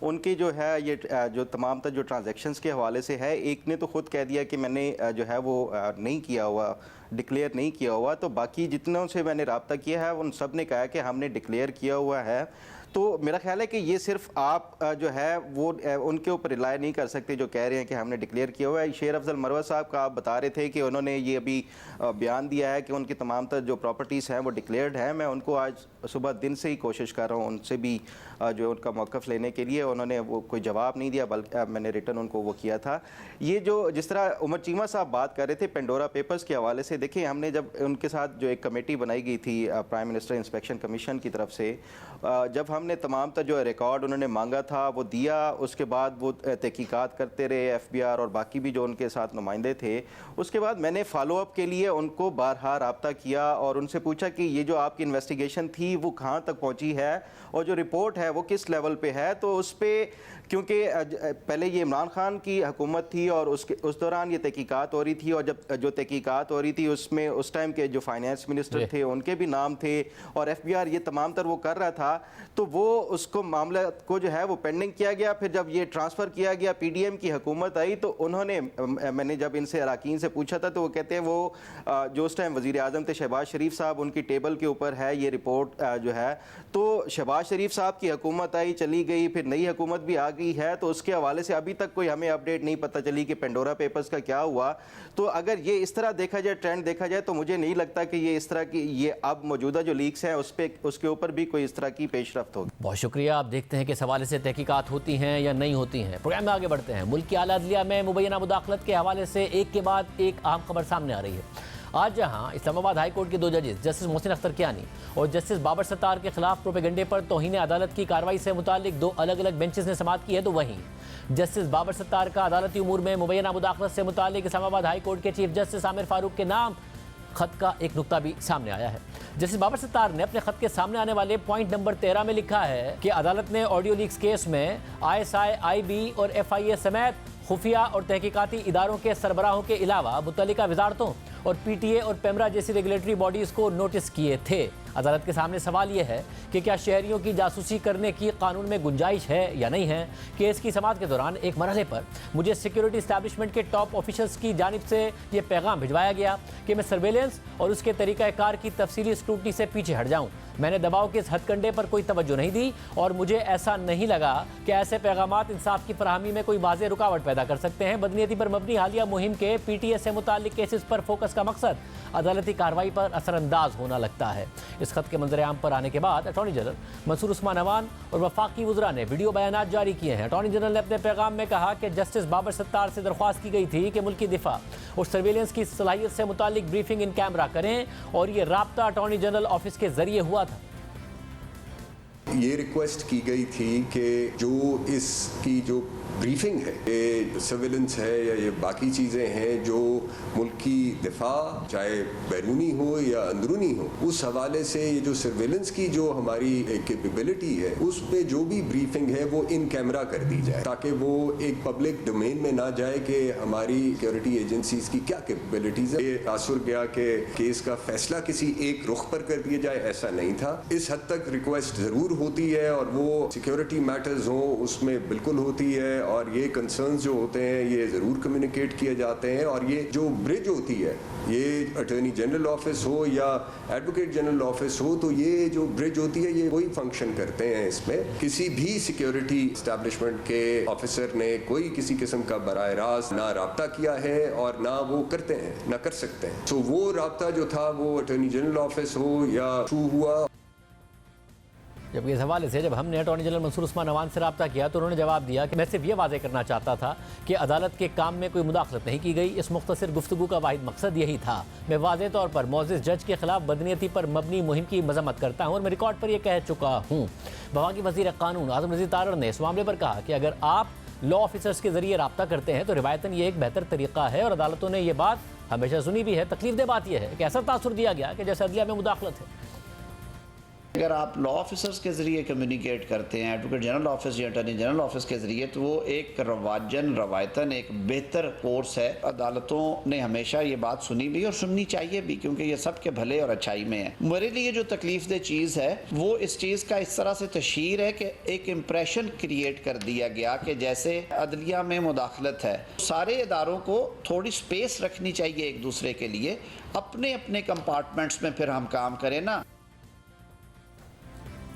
उनकी जो है ये जो तमाम तर जो ट्रांजैक्शंस के हवाले से है, एक ने तो ख़ुद कह दिया कि मैंने जो है वो नहीं किया हुआ, डिक्लेयर नहीं किया हुआ। तो बाकी जितनों से मैंने रब्ता किया है उन सब ने कहा कि हमने डिक्लेयर किया हुआ है। तो मेरा ख्याल है कि ये सिर्फ आप जो है वो उनके ऊपर रिलाय नहीं कर सकते जो कह रहे हैं कि हमने डिक्लेयर किया हुआ है। शेर अफजल मरवा साहब का आप बता रहे थे कि उन्होंने ये अभी बयान दिया है कि उनकी तमाम तर जो प्रॉपर्टीज़ हैं वो डिक्लेयर्ड हैं। मैं उनको आज सुबह दिन से ही कोशिश कर रहा हूँ उनसे भी जो उनका मौक़िफ़ लेने के लिए, उन्होंने वो कोई जवाब नहीं दिया, बल्कि मैंने रिटर्न उनको वो किया था। ये जो जिस तरह उमर चीमा साहब बात कर रहे थे पेंडोरा पेपर्स के हवाले से, देखिए हमने जब उनके साथ जो एक कमेटी बनाई गई थी प्राइम मिनिस्टर इंस्पेक्शन कमीशन की तरफ से, जब हमने तमाम तर जो रिकॉर्ड उन्होंने मांगा था वो दिया, उसके बाद वो तहकीकात करते रहे FBR और बाकी भी जो उनके साथ नुमाइंदे थे। उसके बाद मैंने फॉलोअप के लिए उनको बारहा रब्ता किया और उनसे पूछा कि ये जो आपकी इन्वेस्टिगेशन थी वो कहाँ तक पहुँची है और जो रिपोर्ट है वो किस लेवल पे है। तो उस पर, क्योंकि पहले ये इमरान खान की हुकूमत थी और उस दौरान ये तहकीकात हो रही थी, और जब जो तहकीकात हो रही थी उसमें उस टाइम के जो फाइनेंस मिनिस्टर थे उनके भी नाम थे और FBR ये तमाम तर वो कर रहा था। तो वो उसको मामला को जो है वो पेंडिंग किया गया। फिर जब ये ट्रांसफ़र किया गया, PDM की हुकूमत आई, तो उन्होंने, मैंने जब इनसे अराकीन से पूछा था तो वो कहते हैं वो जो उस टाइम वज़ीर आज़म थे शहबाज शरीफ साहब, उनकी टेबल के ऊपर है ये रिपोर्ट जो है। तो शहबाज शरीफ साहब की हुकूमत आई, चली गई, फिर नई हुकूमत भी आ गई है, तो उसके हवाले से अभी तक कोई हमें अपडेट नहीं पता चली कि पेंडोरा पेपर्स का क्या हुआ। तो अगर ये इस तरह देखा जाए, ट्रेंड देखा जाए, तो मुझे नहीं लगता कि ये इस तरह की, ये अब मौजूदा जो लीक्स हैं उसके ऊपर भी कोई इस तरह की पेशरफ्त होगी। बहुत शुक्रिया। आप देखते हैं कि इस हवाले से तहकीकात होती हैं या नहीं होती हैं। प्रोग्राम में आगे बढ़ते हैं। मुल्क की आला अदलिया में मुबैना मुदाखलत के हवाले से एक के बाद एक अहम खबर सामने आ रही है। आज जहां इस्लामाबाद हाई कोर्ट के 2 जजेस जस्टिस मोहसिन अख्तर कियानी और जस्टिस बाबर सत्तार के खिलाफ प्रोपेगेंडे पर तौहीन अदालत की कार्रवाई से मुतालिक 2 अलग अलग बेंचेस ने समाअत की है, तो वहीं जस्टिस बाबर सत्तार का अदालती उमूर में मुबैना मुदाखलत से मुतालिक इस्लामाबाद हाई कोर्ट के चीफ जस्टिस आमिर फारूक के नाम खत का एक नुक्ता भी सामने आया है। जस्टिस बाबर सत्तार ने अपने खत के सामने आने वाले पॉइंट नंबर 13 में लिखा है कि अदालत ने ऑडियो लीक्स केस में ISI, IB और FIA समेत खुफिया और तहकीकाती इदारों के सरबराहों के अलावा मुतल्लिका वजारतों और PTA और पेमरा जैसी रेगुलेटरी बॉडीज़ को नोटिस किए थे। अदालत के सामने सवाल यह है कि क्या शहरियों की जासूसी करने की कानून में गुंजाइश है या नहीं है। केस की समाअत के दौरान एक मरहले पर मुझे सिक्योरिटी इस्टेब्लिशमेंट के टॉप ऑफिशल्स की जानिब से ये पैगाम भिजवाया गया कि मैं सर्वेलेंस और उसके तरीक़ाकार की तफसीली स्क्रूटनी से पीछे हट जाऊँ। मैंने दबाव के इस हथकंडे पर कोई तवज्जो नहीं दी और मुझे ऐसा नहीं लगा कि ऐसे पैगामात इंसाफ की फराहमी में कोई वाज़ेह रुकावट पैदा कर सकते हैं। बदनीयती पर मबनी हालिया मुहिम के PTS से मुताल्लिक केसेस पर फोकस का मकसद अदालती कार्रवाई पर असरअंदाज होना लगता है। इस खत के मंजर-ए-आम पर आने के बाद अटॉर्नी जनरल मंसूर उस्मान अवान और वफाकी वज़रा ने वीडियो बयानात जारी किए हैं। अटॉर्नी जनरल ने अपने पैगाम में कहा कि जस्टिस बाबर सत्तार से दरख्वास्त की गई थी कि मुल्की दिफा और सर्वेलेंस की सलाहियत से मुताल्लिक ब्रीफिंग इन कैमरा करें और ये राब्ता अटॉर्नी जनरल ऑफिस के जरिए हुआ था। ये रिक्वेस्ट की गई थी कि जो इसकी जो ब्रीफिंग है, ये सर्वेलेंस है या ये बाकी चीज़ें हैं जो मुल्क की दिफा चाहे बैरूनी हो या अंदरूनी हो, उस हवाले से ये जो सर्वेलेंस की जो हमारी कैपेबिलिटी है उस पे जो भी ब्रीफिंग है वो इन कैमरा कर दी जाए, ताकि वो एक पब्लिक डोमेन में ना जाए कि हमारी सिक्योरिटी एजेंसीज की क्या कैपेबिलिटीज है। ये तासुर गया कि केस का फैसला किसी एक रुख पर कर दिया जाए, ऐसा नहीं था। इस हद तक रिक्वेस्ट ज़रूर होती है और वो सिक्योरिटी मैटर्स हों उसमें बिल्कुल होती है, और ये कंसर्न्स जो होते हैं ये ज़रूर कम्युनिकेट किए जाते हैं। और ये जो ब्रिज होती है, ये अटॉर्नी जनरल ऑफिस हो या एडवोकेट जनरल ऑफिस हो, तो ये जो ब्रिज होती है ये वही फंक्शन करते हैं। इसमें किसी भी सिक्योरिटी इस्टेब्लिशमेंट के ऑफिसर ने कोई किसी किस्म का बराह रास्त ना राब्ता किया है और ना वो करते हैं, ना कर सकते हैं। तो वो राब्ता जो था वो अटॉर्नी जनरल ऑफिस हो या थ्रू हुआ। जबकि इस हवाले से जब हमने अटॉर्नी जनरल मंसूर उस्मान अवान से रब्ता किया तो उन्होंने जवाब दिया कि मैं सिर्फ ये वाज़ेह करना चाहता था कि अदालत के काम में कोई मुदाखलत नहीं की गई। इस मुख्तसर गुफ्तगू का वाहिद मकसद यही था। मैं वाज़ेह तौर पर मोअज़्ज़िज़ जज के खिलाफ बदनीयती पर मबनी मुहिम की मजम्मत करता हूँ और मैं रिकॉर्ड पर यह कह चुका हूँ। वफाकी वज़ीर कानून आज़म रज़ी तारड़ ने इस मामले पर कहा कि अगर आप लॉ ऑफिसर्स के जरिए रब्ता करते हैं तो रिवायतन ये एक बेहतर तरीका है और अदालतों ने यह बात हमेशा सुनी भी है। तकलीफ दे बात यह है कि ऐसा तासुर दिया गया कि जैसे अदलिया में मुदाखलत है। अगर आप लॉ ऑफिसर्स के ज़रिए कम्युनिकेट करते हैं एडवोकेट जनरल ऑफिस या अटॉर्नी जनरल ऑफिस के ज़रिए, तो वो एक रवायतन एक बेहतर कोर्स है। अदालतों ने हमेशा ये बात सुनी भी और सुननी चाहिए भी, क्योंकि ये सब के भले और अच्छाई में है। मेरे लिए जो तकलीफ दे चीज़ है वो इस चीज़ का इस तरह से तशहीर है कि एक इम्प्रेशन क्रिएट कर दिया गया कि जैसे अदलिया में मुदाखलत है। सारे इदारों को थोड़ी स्पेस रखनी चाहिए एक दूसरे के लिए, अपने अपने कंपार्टमेंट्स में फिर हम काम करें ना।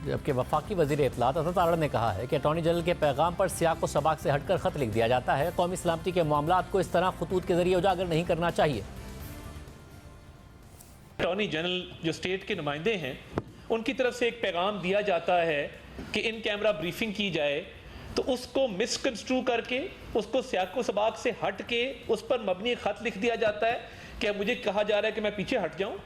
जबकि वफाकी वज़ीर इत्तलात अता तारड़ ने कहा है कि अटॉर्नी जनरल के पैगाम पर सियाक व सबाक से हटकर ख़त लिख दिया जाता है। कौमी सलामती के मामलात को इस तरह खतूत के जरिए उजागर नहीं करना चाहिए। अटॉर्नी जनरल जो स्टेट के नुमाइंदे हैं उनकी तरफ से एक पैगाम दिया जाता है कि इन कैमरा ब्रीफिंग की जाए, तो उसको मिसकंस्ट्रू करके उसको सियाक व सबाक से हट के उस पर मबनी ख़त लिख दिया जाता है कि मुझे कहा जा रहा है कि मैं पीछे हट जाऊँ।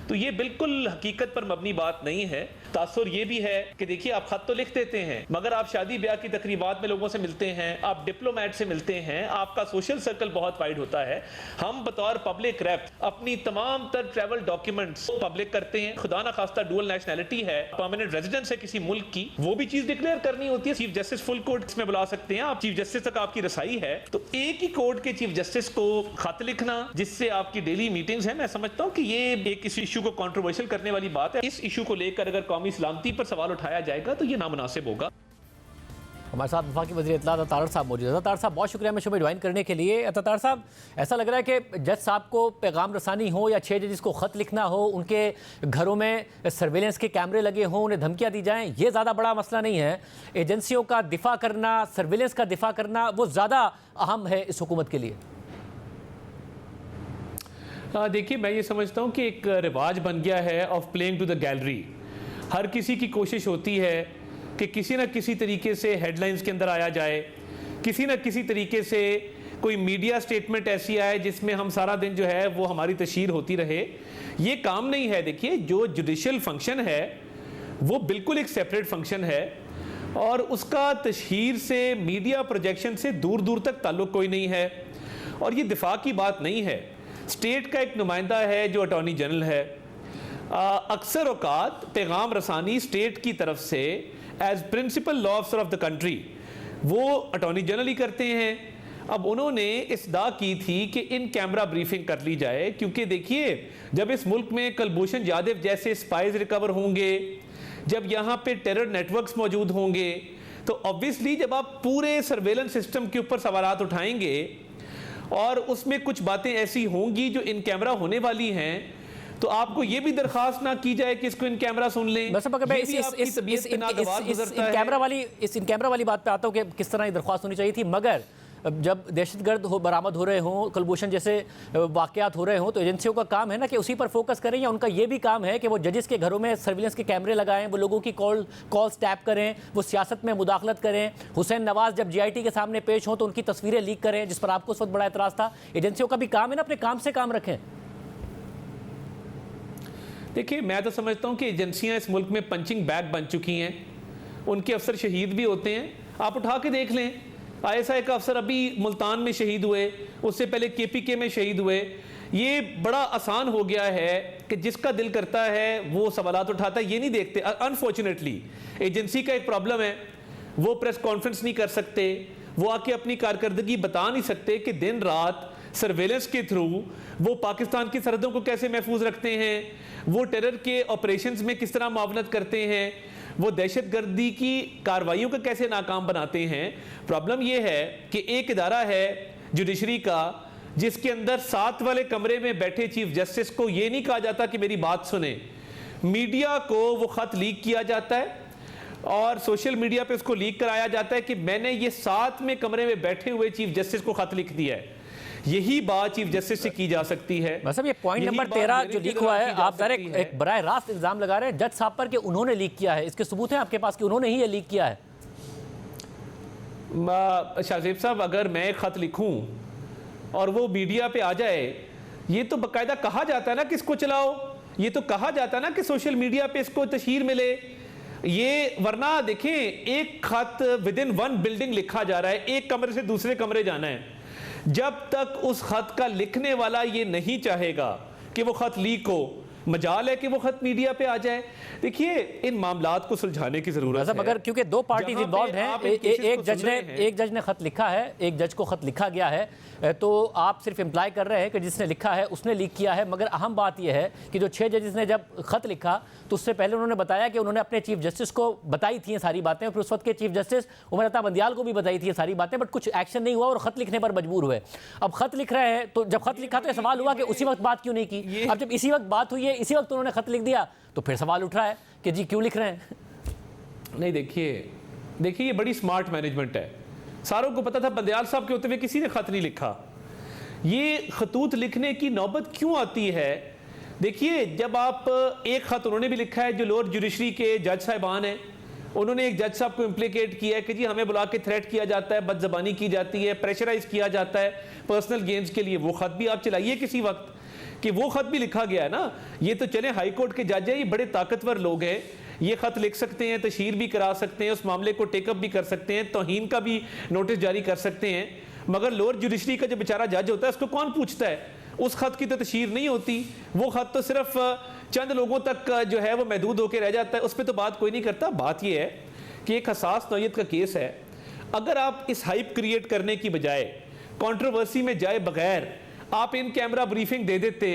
तो ये बिल्कुल हकीकत पर मबनी बात नहीं है। तासुर ये भी है कि देखिए आप खत तो लिख देते हैं, मगर आप शादी ब्याह की तकरीबात में लोगों से मिलते हैं, आप डिप्लोमेट से मिलते हैं, आपका सोशल सर्कल बहुत वाइड होता है। हम बतौर पब्लिक रेप अपनी तमाम तर ट्रैवल डॉक्यूमेंट्स पब्लिक करते हैं। खुदा ना खास्ता डुअल नेशनैलिटी है, परमानेंट रेजिडेंस है किसी मुल्क की, वो भी चीज डिक्लेयर करनी होती है। चीफ जस्टिस फुल कोर्ट में बुला सकते हैं आप, चीफ जस्टिस तक आपकी रसाई है। तो एक ही कोर्ट के चीफ जस्टिस को खत लिखना जिससे आपकी डेली मीटिंग्स है, मैं समझता हूँ कि ये एक इस इशू को कंट्रोवर्शियल करने वाली बात है। इस इशू को लेकर अगर कौमी सलामती पर सवाल उठाया जाएगा तो ये नामुनासिब होगा। हमारे साथ वफाकी वज़ीर इत्तलात अता तारड़ साहब मौजूद है। अता तारड़ साहब बहुत शुक्रिया में ज्वाइन करने के लिए। अता तारड़ साहब, ऐसा लग रहा है कि जज साहब को पैगाम रसानी हो या 6 जजिस को ख़त लिखना हो, उनके घरों में सर्वेलेंस के कैमरे लगे हों, उन्हें धमकियां दी जाएं, ये ज़्यादा बड़ा मसला नहीं है। एजेंसियों का दिफा करना, सर्वेलेंस का दिफा करना, वो ज़्यादा अहम है इस हुकूमत के लिए। देखिए, मैं ये समझता हूँ कि एक रिवाज बन गया है of playing to the gallery. हर किसी की कोशिश होती है कि किसी न किसी तरीके से हेडलाइंस के अंदर आया जाए, किसी न किसी तरीके से कोई मीडिया स्टेटमेंट ऐसी आए जिसमें हम सारा दिन जो है वो हमारी तशहीर होती रहे। ये काम नहीं है। देखिए, जो जुडिशल फंक्शन है वो बिल्कुल एक सेपरेट फंक्शन है और उसका तशहीर से, मीडिया प्रोजेक्शन से दूर दूर तक ताल्लुक कोई नहीं है। और ये दिफा की बात नहीं है। स्टेट का एक नुमाइंदा है जो अटॉर्नी जनरल है। अक्सर औकात पैगाम रसानी स्टेट की तरफ से as principal law officer of the country वो अटॉर्नी जनरल ही करते हैं। अब उन्होंने इस्दा की थी कि इन कैमरा ब्रीफिंग कर ली जाए, क्योंकि देखिए जब इस मुल्क में कुलभूषण जाधव जैसे स्पाइज रिकवर होंगे, जब यहाँ पे टेरर नेटवर्क्स मौजूद होंगे, तो ऑब्वियसली जब आप पूरे सर्वेलेंस सिस्टम के ऊपर सवालात उठाएंगे और उसमें कुछ बातें ऐसी होंगी जो इन कैमरा होने वाली हैं, तो आपको ये भी दरखास्त ना की जाए कि इसको इन कैमरा सुन लें। बस अगर मैं ये भी आपकी तबीयत पे नागवार गुजरता है। इन कैमरा वाली बात पे आता हूँ कि किस तरह ये दरख्वास्त होनी चाहिए थी, मगर जब दहशतगर्द बरामद हो रहे हों, कुलभूषण जैसे वाकयात हो रहे हों, तो एजेंसियों का काम है ना कि उसी पर फोकस करें, या उनका ये भी काम है कि वो जजेस के घरों में सर्विलेंस के कैमरे लगाएं, वो लोगों की कॉल्स टैप करें, वो सियासत में मुदाखलत करें। हुसैन नवाज जब GIT के सामने पेश हों तो उनकी तस्वीरें लीक करें, जिस पर आपको उस वक्त बड़ा एतराज़ था। एजेंसियों का भी काम है ना अपने काम से काम रखें। देखिए, मैं तो समझता हूँ कि एजेंसियां इस मुल्क में पंचिंग बैग बन चुकी हैं, उनके अफसर शहीद भी होते हैं। आप उठा के देख लें, ISI का अफसर अभी मुल्तान में शहीद हुए, उससे पहले KPK में शहीद हुए। ये बड़ा आसान हो गया है कि जिसका दिल करता है वो सवालात उठाता है, ये नहीं देखते। अनफॉर्चुनेटली एजेंसी का एक प्रॉब्लम है, वो प्रेस कॉन्फ्रेंस नहीं कर सकते, वो आके अपनी कारकर्दगी बता नहीं सकते कि दिन रात सर्वेलेंस के थ्रू वो पाकिस्तान की सरहदों को कैसे महफूज रखते हैं, वो टेरर के ऑपरेशंस में किस तरह मावनत करते हैं, वो दहशतगर्दी की कार्रवाइयों को कैसे नाकाम बनाते हैं। प्रॉब्लम ये है कि एक इदारा है जुडिशरी का जिसके अंदर 7 वाले कमरे में बैठे चीफ जस्टिस को ये नहीं कहा जाता कि मेरी बात सुने, मीडिया को वो खत लीक किया जाता है और सोशल मीडिया पे उसको लीक कराया जाता है कि मैंने ये 7 में कमरे में बैठे हुए चीफ जस्टिस को खत लिख दिया है। यही बात चीफ जस्टिस से की जा सकती है। मतलब ये पॉइंट नंबर 13 जो लीक हुआ है, आप सर एक बराह रास्त इल्जाम लगा रहे हैं जज साहब पर कि उन्होंने लीक किया है। इसके सबूत हैं आपके पास कि उन्होंने ही ये लीक किया है? शाहजेब साहब, अगर मैं एक खत लिखूं और वो मीडिया पे आ जाए, ये तो बाकायदा कहा जाता है ना कि इसको चलाओ, ये तो कहा जाता है ना कि सोशल मीडिया पे इसको तशहीर मिले, ये वरना देखें एक खत विद इन 1 बिल्डिंग लिखा जा रहा है, एक कमरे से दूसरे कमरे जाना है। जब तक उस खत का लिखने वाला ये नहीं चाहेगा कि वो खत लीक हो, मजाल है कि वो खत मीडिया पे आ जाए। देखिए, इन मामलात को सुलझाने की जरूरत है, मगर क्योंकि 2 पार्टीज इन्वॉल्व हैं, एक जज ने खत लिखा है, एक जज को खत लिखा गया है, तो आप सिर्फ इम्प्लाई कर रहे हैं कि जिसने लिखा है उसने लीक किया है। मगर अहम बात यह है कि जो 6 जजेस ने जब खत लिखा तो उससे पहले उन्होंने बताया कि उन्होंने अपने चीफ जस्टिस को बताई थी ये सारी बातें, और फिर उस वक्त के चीफ जस्टिस उमर अता बंदियाल को भी बताई थी ये सारी बातें, बट कुछ एक्शन नहीं हुआ और खत लिखने पर मजबूर हुए। अब खत लिख रहे हैं, तो जब खत लिखा तो सवाल हुआ कि उसी वक्त बात क्यों नहीं की। अब जब इसी वक्त बात हुई है, इसी वक्त उन्होंने खत लिख दिया, तो फिर सवाल उठ रहा है कि जी क्यों लिख रहे हैं। नहीं, देखिए ये बड़ी स्मार्ट मैनेजमेंट है। सारों को पता था बंदियाल साहब के होते हुए किसी ने खत नहीं लिखा। ये खतूत लिखने की नौबत क्यों आती है? देखिए, जब आप एक खत उन्होंने भी लिखा है जो लोअर जुडिशरी के जज साहिबान हैं, उन्होंने एक जज साहब को इम्प्लीकेट किया है कि जी हमें बुला के थ्रेट किया जाता है, बदजबानी की जाती है, प्रेशराइज किया जाता है पर्सनल गेम्स के लिए। वो खत भी आप चलाइए किसी वक्त कि वो खत भी लिखा गया है ना। ये तो चले हाई कोर्ट के जज हैं, ये बड़े ताकतवर लोग हैं, ये खत लिख सकते हैं, तशहीर भी करा सकते हैं, उस मामले को टेकअप भी कर सकते हैं, तौहीन का भी नोटिस जारी कर सकते हैं। मगर लोअर जुडिशरी का जो बेचारा जज होता है उसको कौन पूछता है? उस खत की तो तशहीर नहीं होती, वो खत तो सिर्फ चंद लोगों तक जो है वो महदूद होकर रह जाता है, उस पर तो बात कोई नहीं करता। बात यह है कि एक हसास नौयत का केस है, अगर आप इस हाइप क्रिएट करने की बजाय कंट्रोवर्सी में जाए बगैर आप इन कैमरा ब्रीफिंग दे देते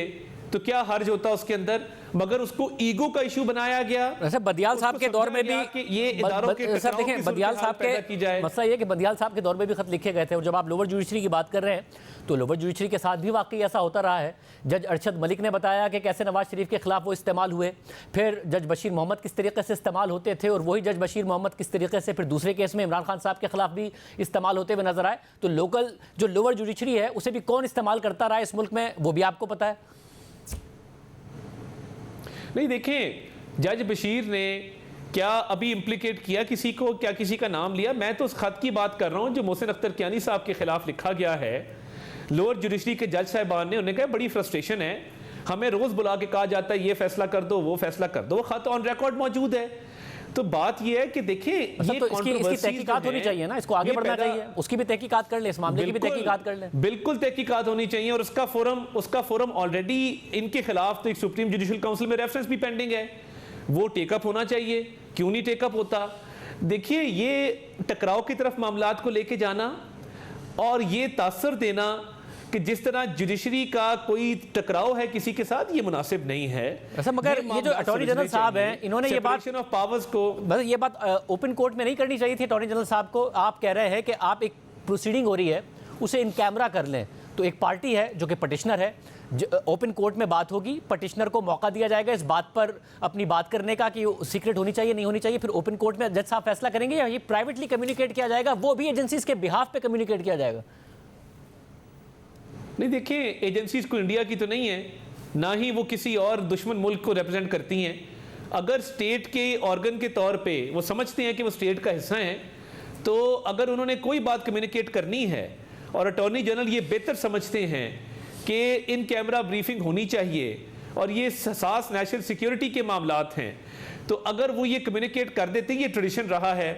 तो क्या हर्ज होता उसके अंदर? मगर उसको ईगो का इशू बनाया गया। वैसे बदियाल साहब के दौर में भी ये इदारों के सर देखें, बदियाल साहब के मसला ये कि बदियाल साहब के दौर में भी खत लिखे गए थे। और जब आप लोअर जुडिशरी की बात कर रहे हैं तो लोअर जुडिशरी के साथ भी वाकई ऐसा होता रहा है। जज अरशद मलिक ने बताया कि कैसे नवाज शरीफ के खिलाफ वो इस्तेमाल हुए, फिर जज बशीर मोहम्मद किस तरीके से इस्तेमाल होते थे, और वही जज बशीर मोहम्मद किस तरीके से फिर दूसरे केस में इमरान खान साहब के खिलाफ भी इस्तेमाल होते हुए नजर आए। तो लोकल जो लोअर जुडिशरी है उसे भी कौन इस्तेमाल करता रहा है इस मुल्क में, वो भी आपको पता है। नहीं, देखें, जज बशीर ने क्या अभी इम्प्लीकेट किया किसी को, क्या किसी का नाम लिया? मैं तो उस खत की बात कर रहा हूं जो मोहसिन अख्तर कियानी साहब के खिलाफ लिखा गया है। लोअर जुडिशरी के जज साहिबान ने, उन्हें कहा बड़ी फ्रस्ट्रेशन है, हमें रोज बुला के कहा जाता है ये फैसला कर दो, वो फैसला कर दो। वो खत ऑन रिकॉर्ड मौजूद है। तो बात ये है कि देखिए, ये तो इसकी तहकीकात होनी चाहिए ना, इसको आगे बढ़ना चाहिए, उसकी भी तहकीकात कर ले, इस मामले की भी तहकीकात कर ले। बिल्कुल तहकीकात होनी चाहिए, और उसका फोरम ऑलरेडी इनके खिलाफ तो एक सुप्रीम जुडिशियल काउंसिल में रेफरेंस भी पेंडिंग है, वो टेकअप होना चाहिए। क्यों नहीं टेकअप होता? देखिए, ये टकराव की तरफ मामलात को लेके जाना और ये तासर देना कि जिस तरह जुडिशरी का कोई टकराव है किसी के साथ, ये मुनासिब नहीं है। ऐसा मगर ये जो अटॉर्नी जनरल साहब हैं, इन्होंने ये बात ऑफ पावर्स को, बस ये बात ओपन कोर्ट में नहीं करनी चाहिए थी अटॉर्नी जनरल साहब को। आप कह रहे हैं कि आप एक प्रोसीडिंग हो रही है उसे इन कैमरा कर लें, तो एक पार्टी है जो कि पटिशनर है, ओपन कोर्ट में बात होगी, पटिशनर को मौका दिया जाएगा इस बात पर अपनी बात करने का कि सीक्रेट होनी चाहिए नहीं होनी चाहिए, फिर ओपन कोर्ट में जज साहब फैसला करेंगे, या ये प्राइवेटली कम्युनिकेट किया जाएगा, वो भी एजेंसीज के बिहाफ पे कम्युनिकेट किया जाएगा? नहीं, देखिए, एजेंसीज को इंडिया की तो नहीं है, ना ही वो किसी और दुश्मन मुल्क को रिप्रेजेंट करती हैं। अगर स्टेट के ऑर्गन के तौर पे वो समझते हैं कि वो स्टेट का हिस्सा हैं, तो अगर उन्होंने कोई बात कम्युनिकेट करनी है और अटॉर्नी जनरल ये बेहतर समझते हैं कि इन कैमरा ब्रीफिंग होनी चाहिए और ये हसास नेशनल सिक्योरिटी के मामलात हैं, तो अगर वो ये कम्युनिकेट कर देते, ये ट्रेडिशन रहा है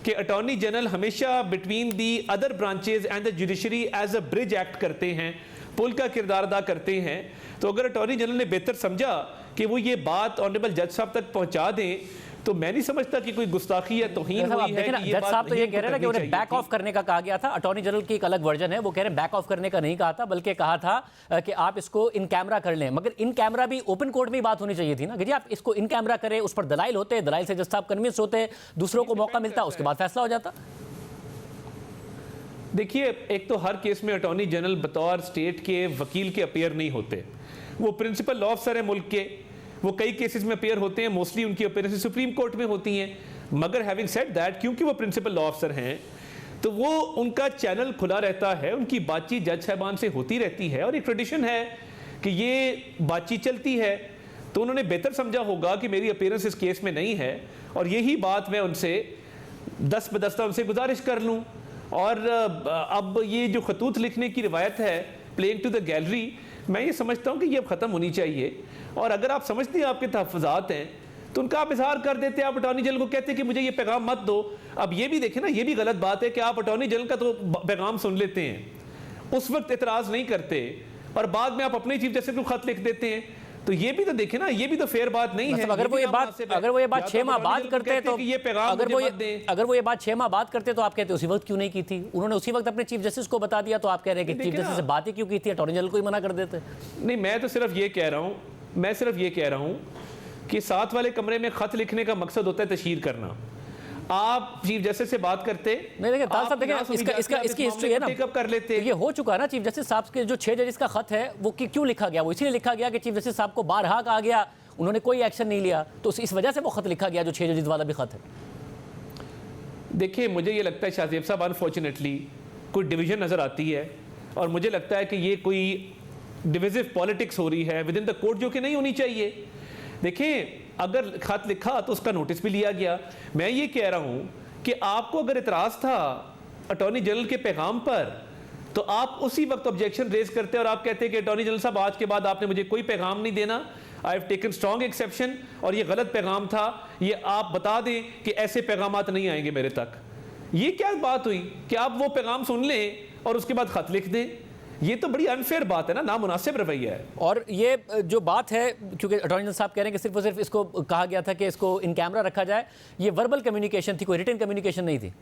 कि अटॉर्नी जनरल हमेशा between the other branches and the judiciary as a bridge act करते हैं, पुल का किरदार अदा करते हैं। तो अगर अटॉर्नी जनरल ने बेहतर समझा कि वो ये बात ऑनरेबल जज साहब तक पहुंचा दें, तो मैं नहीं समझता कि कोई गुस्ताखी या तौहीन हुई है कि ये जज बात साहब तो ये नहीं कह रहे हैं कि उन्हें बैक ऑफ करने का कहा गया था। अटॉर्नी जनरल की एक अलग वर्जन है, वो कह रहे हैं बैक ऑफ करने का नहीं कहा था, बल्कि कहा था कि आप इसको इन कैमरा कर लें। मगर इन कैमरा भी ओपन कोर्ट में ही बात होनी चाहिए थी ना कि जी आप इसको इन कैमरा करें, उस पर दलाइल होते, दलाइल से जज साहब कन्विंस होते, दूसरों को मौका मिलता, उसके बाद फैसला हो जाता। देखिए, एक तो हर केस में अटॉर्नी जनरल बतौर स्टेट के वकील के अपेयर नहीं होते, वो प्रिंसिपल लॉ अफसर है मुल्क के, वो कई केसेस में अपेयर होते हैं, मोस्टली उनकी अपेयरेंस सुप्रीम कोर्ट में होती हैं। मगर हैविंग सेड दैट, क्योंकि वो प्रिंसिपल लॉ अफसर हैं, तो वो उनका चैनल खुला रहता है, उनकी बातचीत जज साहबान से होती रहती है, और एक ट्रेडिशन है कि ये बातचीत चलती है। तो उन्होंने बेहतर समझा होगा कि मेरी अपेयरेंस इस केस में नहीं है, और यही बात मैं उनसे दस बदस्ता उनसे गुजारिश कर लूँ। और अब ये जो खतूत लिखने की रिवायत है, प्लेइंग टू द गैलरी, मैं ये समझता हूँ कि ये अब ख़त्म होनी चाहिए। और अगर आप समझते हैं आपके तहफ़्फ़ुज़ात हैं, तो उनका आप इजहार कर देते, आप अटॉर्नी जनरल को कहते कि मुझे ये पैगाम मत दो। अब ये भी देखें ना, ये भी गलत बात है कि आप अटॉर्नी जनरल का तो पैगाम सुन लेते हैं, उस वक्त एतराज़ नहीं करते, और बाद में आप अपने चीफ जस्टिस को खत लिख देते हैं। तो ये भी तो देखे ना, ये भी तो फेयर बात नहीं है। अगर वो ये बात 6 माह बाद करते तो ये पैगाम अगर वो ये बात 6 माह बाद करते तो आप कहते उसी वक्त क्यों नहीं की थी? उन्होंने उसी वक्त अपने चीफ जस्टिस को बता दिया, तो आप कह रहे हैं कि चीफ जस्टिस से बात ही क्यों की थी, अटॉर्नी जनरल को ही मना कर देते? नहीं, मैं तो सिर्फ ये कह रहा हूँ कि साथ वाले कमरे में खत लिखने का मकसद होता है तशहीर करना। आप चीफ जस्टिस से बात करते नहीं, देखिए ताल साहब, देखिए इसकी हिस्ट्री है ना, कर लेते। ये हो चुका है ना, चीफ जस्टिस साहब के जो 6 जजेस का खत है वो क्यों लिखा गया? वो इसलिए लिखा गया कि चीफ जस्टिस साहब को बारहा कहा गया, उन्होंने कोई एक्शन नहीं लिया, तो इस वजह से वो खत लिखा गया जो 6 जजेस वाला भी खत है। देखिए, मुझे ये लगता है शाहजेब साहब, अनफॉर्चुनेटली कोई डिवीजन नजर आती है, और मुझे लगता है कि ये कोई डिविजिव पॉलिटिक्स हो रही है विद इन द कोर्ट, जो कि नहीं होनी चाहिए। देखिए, अगर खत लिखा तो उसका नोटिस भी लिया गया। मैं ये कह रहा हूं कि आपको अगर इतराज था अटॉर्नी जनरल के पैगाम पर, तो आप उसी वक्त ऑब्जेक्शन रेज करते और आप कहते कि अटॉर्नी जनरल साहब, आज के बाद आपने मुझे कोई पैगाम नहीं देना, I have taken strong exception, और ये गलत पैगाम था, ये आप बता दें कि ऐसे पैगामात नहीं आएंगे मेरे तक। ये क्या बात हुई कि आप वो पैगाम सुन लें और उसके बाद खत लिख दें? ये तो बड़ी अनफेयर बात है ना, नामुनासिब रवैया है। और ये जो बात है, क्योंकि अटॉर्नी जनरल साहब कह रहे हैं कि सिर्फ और सिर्फ इसको कहा गया था कि इसको इन कैमरा रखा जाए, ये वर्बल कम्युनिकेशन थी, कोई रिटन कम्युनिकेशन नहीं थी।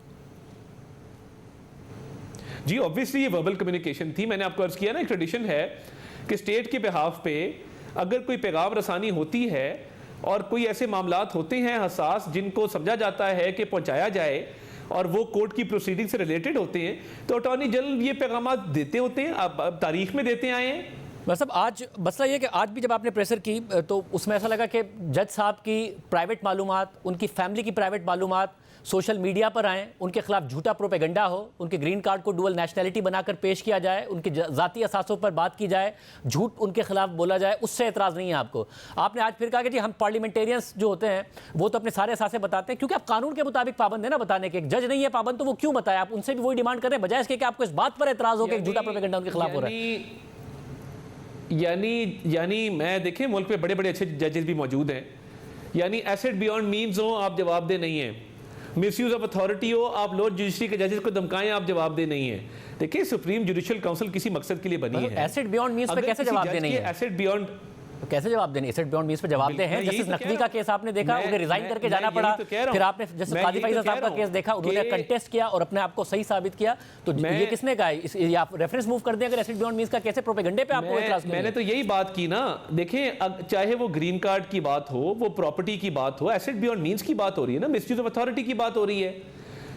जी, ऑब्वियसली ये वर्बल कम्युनिकेशन थी। मैंने आपको अर्ज किया ना, एक ट्रेडिशन है कि स्टेट के बिहाफ पे अगर कोई पैगाम रसानी होती है और कोई ऐसे मामलात होते हैं हसास, जिनको समझा जाता है कि पहुंचाया जाए, और वो कोर्ट की प्रोसीडिंग से रिलेटेड होते हैं, तो अटॉर्नी जनरल ये पैगाम देते होते हैं, अब तारीख में देते आए हैं। मतलब आज मसला ये कि आज भी जब आपने प्रेशर की तो उसमें ऐसा लगा कि जज साहब की प्राइवेट मालूमात, उनकी फैमिली की प्राइवेट मालूमात सोशल मीडिया पर आएँ, उनके खिलाफ झूठा प्रोपेगेंडा हो, उनके ग्रीन कार्ड को डुअल नेशनैलिटी बनाकर पेश किया जाए, उनके ज़ाती असासों पर बात की जाए, झूठ उनके खिलाफ बोला जाए, उससे एतराज़ नहीं है आपको। आपने आज फिर कहा कि जी हम पार्लियामेंटेरियंस जो होते हैं वो तो अपने सारे असासे बताते हैं, क्योंकि आप कानून के मुताबिक पाबंद है ना बताने के। एक जज नहीं है पाबंद, तो वो क्यों बताए? आप उनसे भी वही डिमांड कर रहे हैं, बजाय इसके कि आपको इस बात पर एतराज़ हो कि झूठा प्रोपेगेंडा उनके खिलाफ हो रहा है। यानी मैं देखें, मुल्क में बड़े बड़े अच्छे जजेस भी मौजूद हैं, यानी एसेट बियॉन्ड मीन्स हो, आप जवाबदेह नहीं है। मिसयूज ऑफ अथॉरिटी हो, आप लोअर जुडिशरी के जजेस को धमकाएं, आप जवाबदेह नहीं है। देखिए, सुप्रीम जुडिशियल काउंसिल किसी मकसद के लिए बनी है। एसेट बियॉन्ड मीन्स पे कैसे जवाबदेह नहीं है? एसेट बियॉन्ड कैसे जवाब देने? एसेट बियॉन्ड मीन्स पे जवाब दे हैं। जस्टिस नकवी का केस आपने देखा, उन्हें रिजाइन करके जाना पड़ा, फिर आपने जस्टिस कादी फैसल साहब का केस देखा, उन्होंने कंटेस्ट किया और अपने आप को सही साबित किया। तो ये किसने कहा? ये आप रेफरेंस मूव कर दें अगर एसेट बियॉन्ड मीन्स का, कैसे प्रोपेगेंडे पे आपको इतराज? मैंने तो यही बात की ना। देखें, चाहे वो ग्रीन कार्ड की बात हो, वो प्रॉपर्टी की बात हो, एसेट बियॉन्ड मीन्स की बात हो रही है ना, मिसयूज ऑफ अथॉरिटी की बात हो रही है।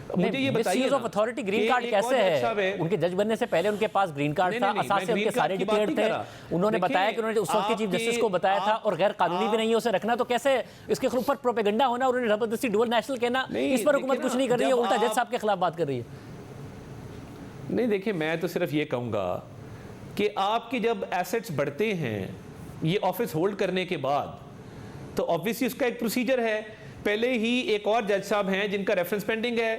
मुझे ये बताइए ऑफ अथॉरिटी ग्रीन कार्ड कैसे है? उनके जज बनने से पहले उनके पास ग्रीन कार्ड था, असास से उनके सारे डिक्लेयर थे। उन्होंने बताया कि उन्होंने उस वक्त के चीफ जस्टिस को बताया था और गैर कानूनी भी नहीं है उसे रखना, तो कैसे इसके ऊपर प्रोपेगेंडा होना, उन्होंने जबरदस्ती डुअल नेशनल कहना, इस पर हुकूमत कुछ नहीं कर रही है, उल्टा जज साहब के खिलाफ बात कर रही है। नहीं देखिए, मैं तो सिर्फ ये कहूंगा कि आपके जब एसेट्स बढ़ते हैं ये ऑफिस होल्ड करने के बाद, तो ऑब्वियसली उसका एक प्रोसीजर है। पहले ही एक और जज साहब हैं जिनका रेफरेंस पेंडिंग है,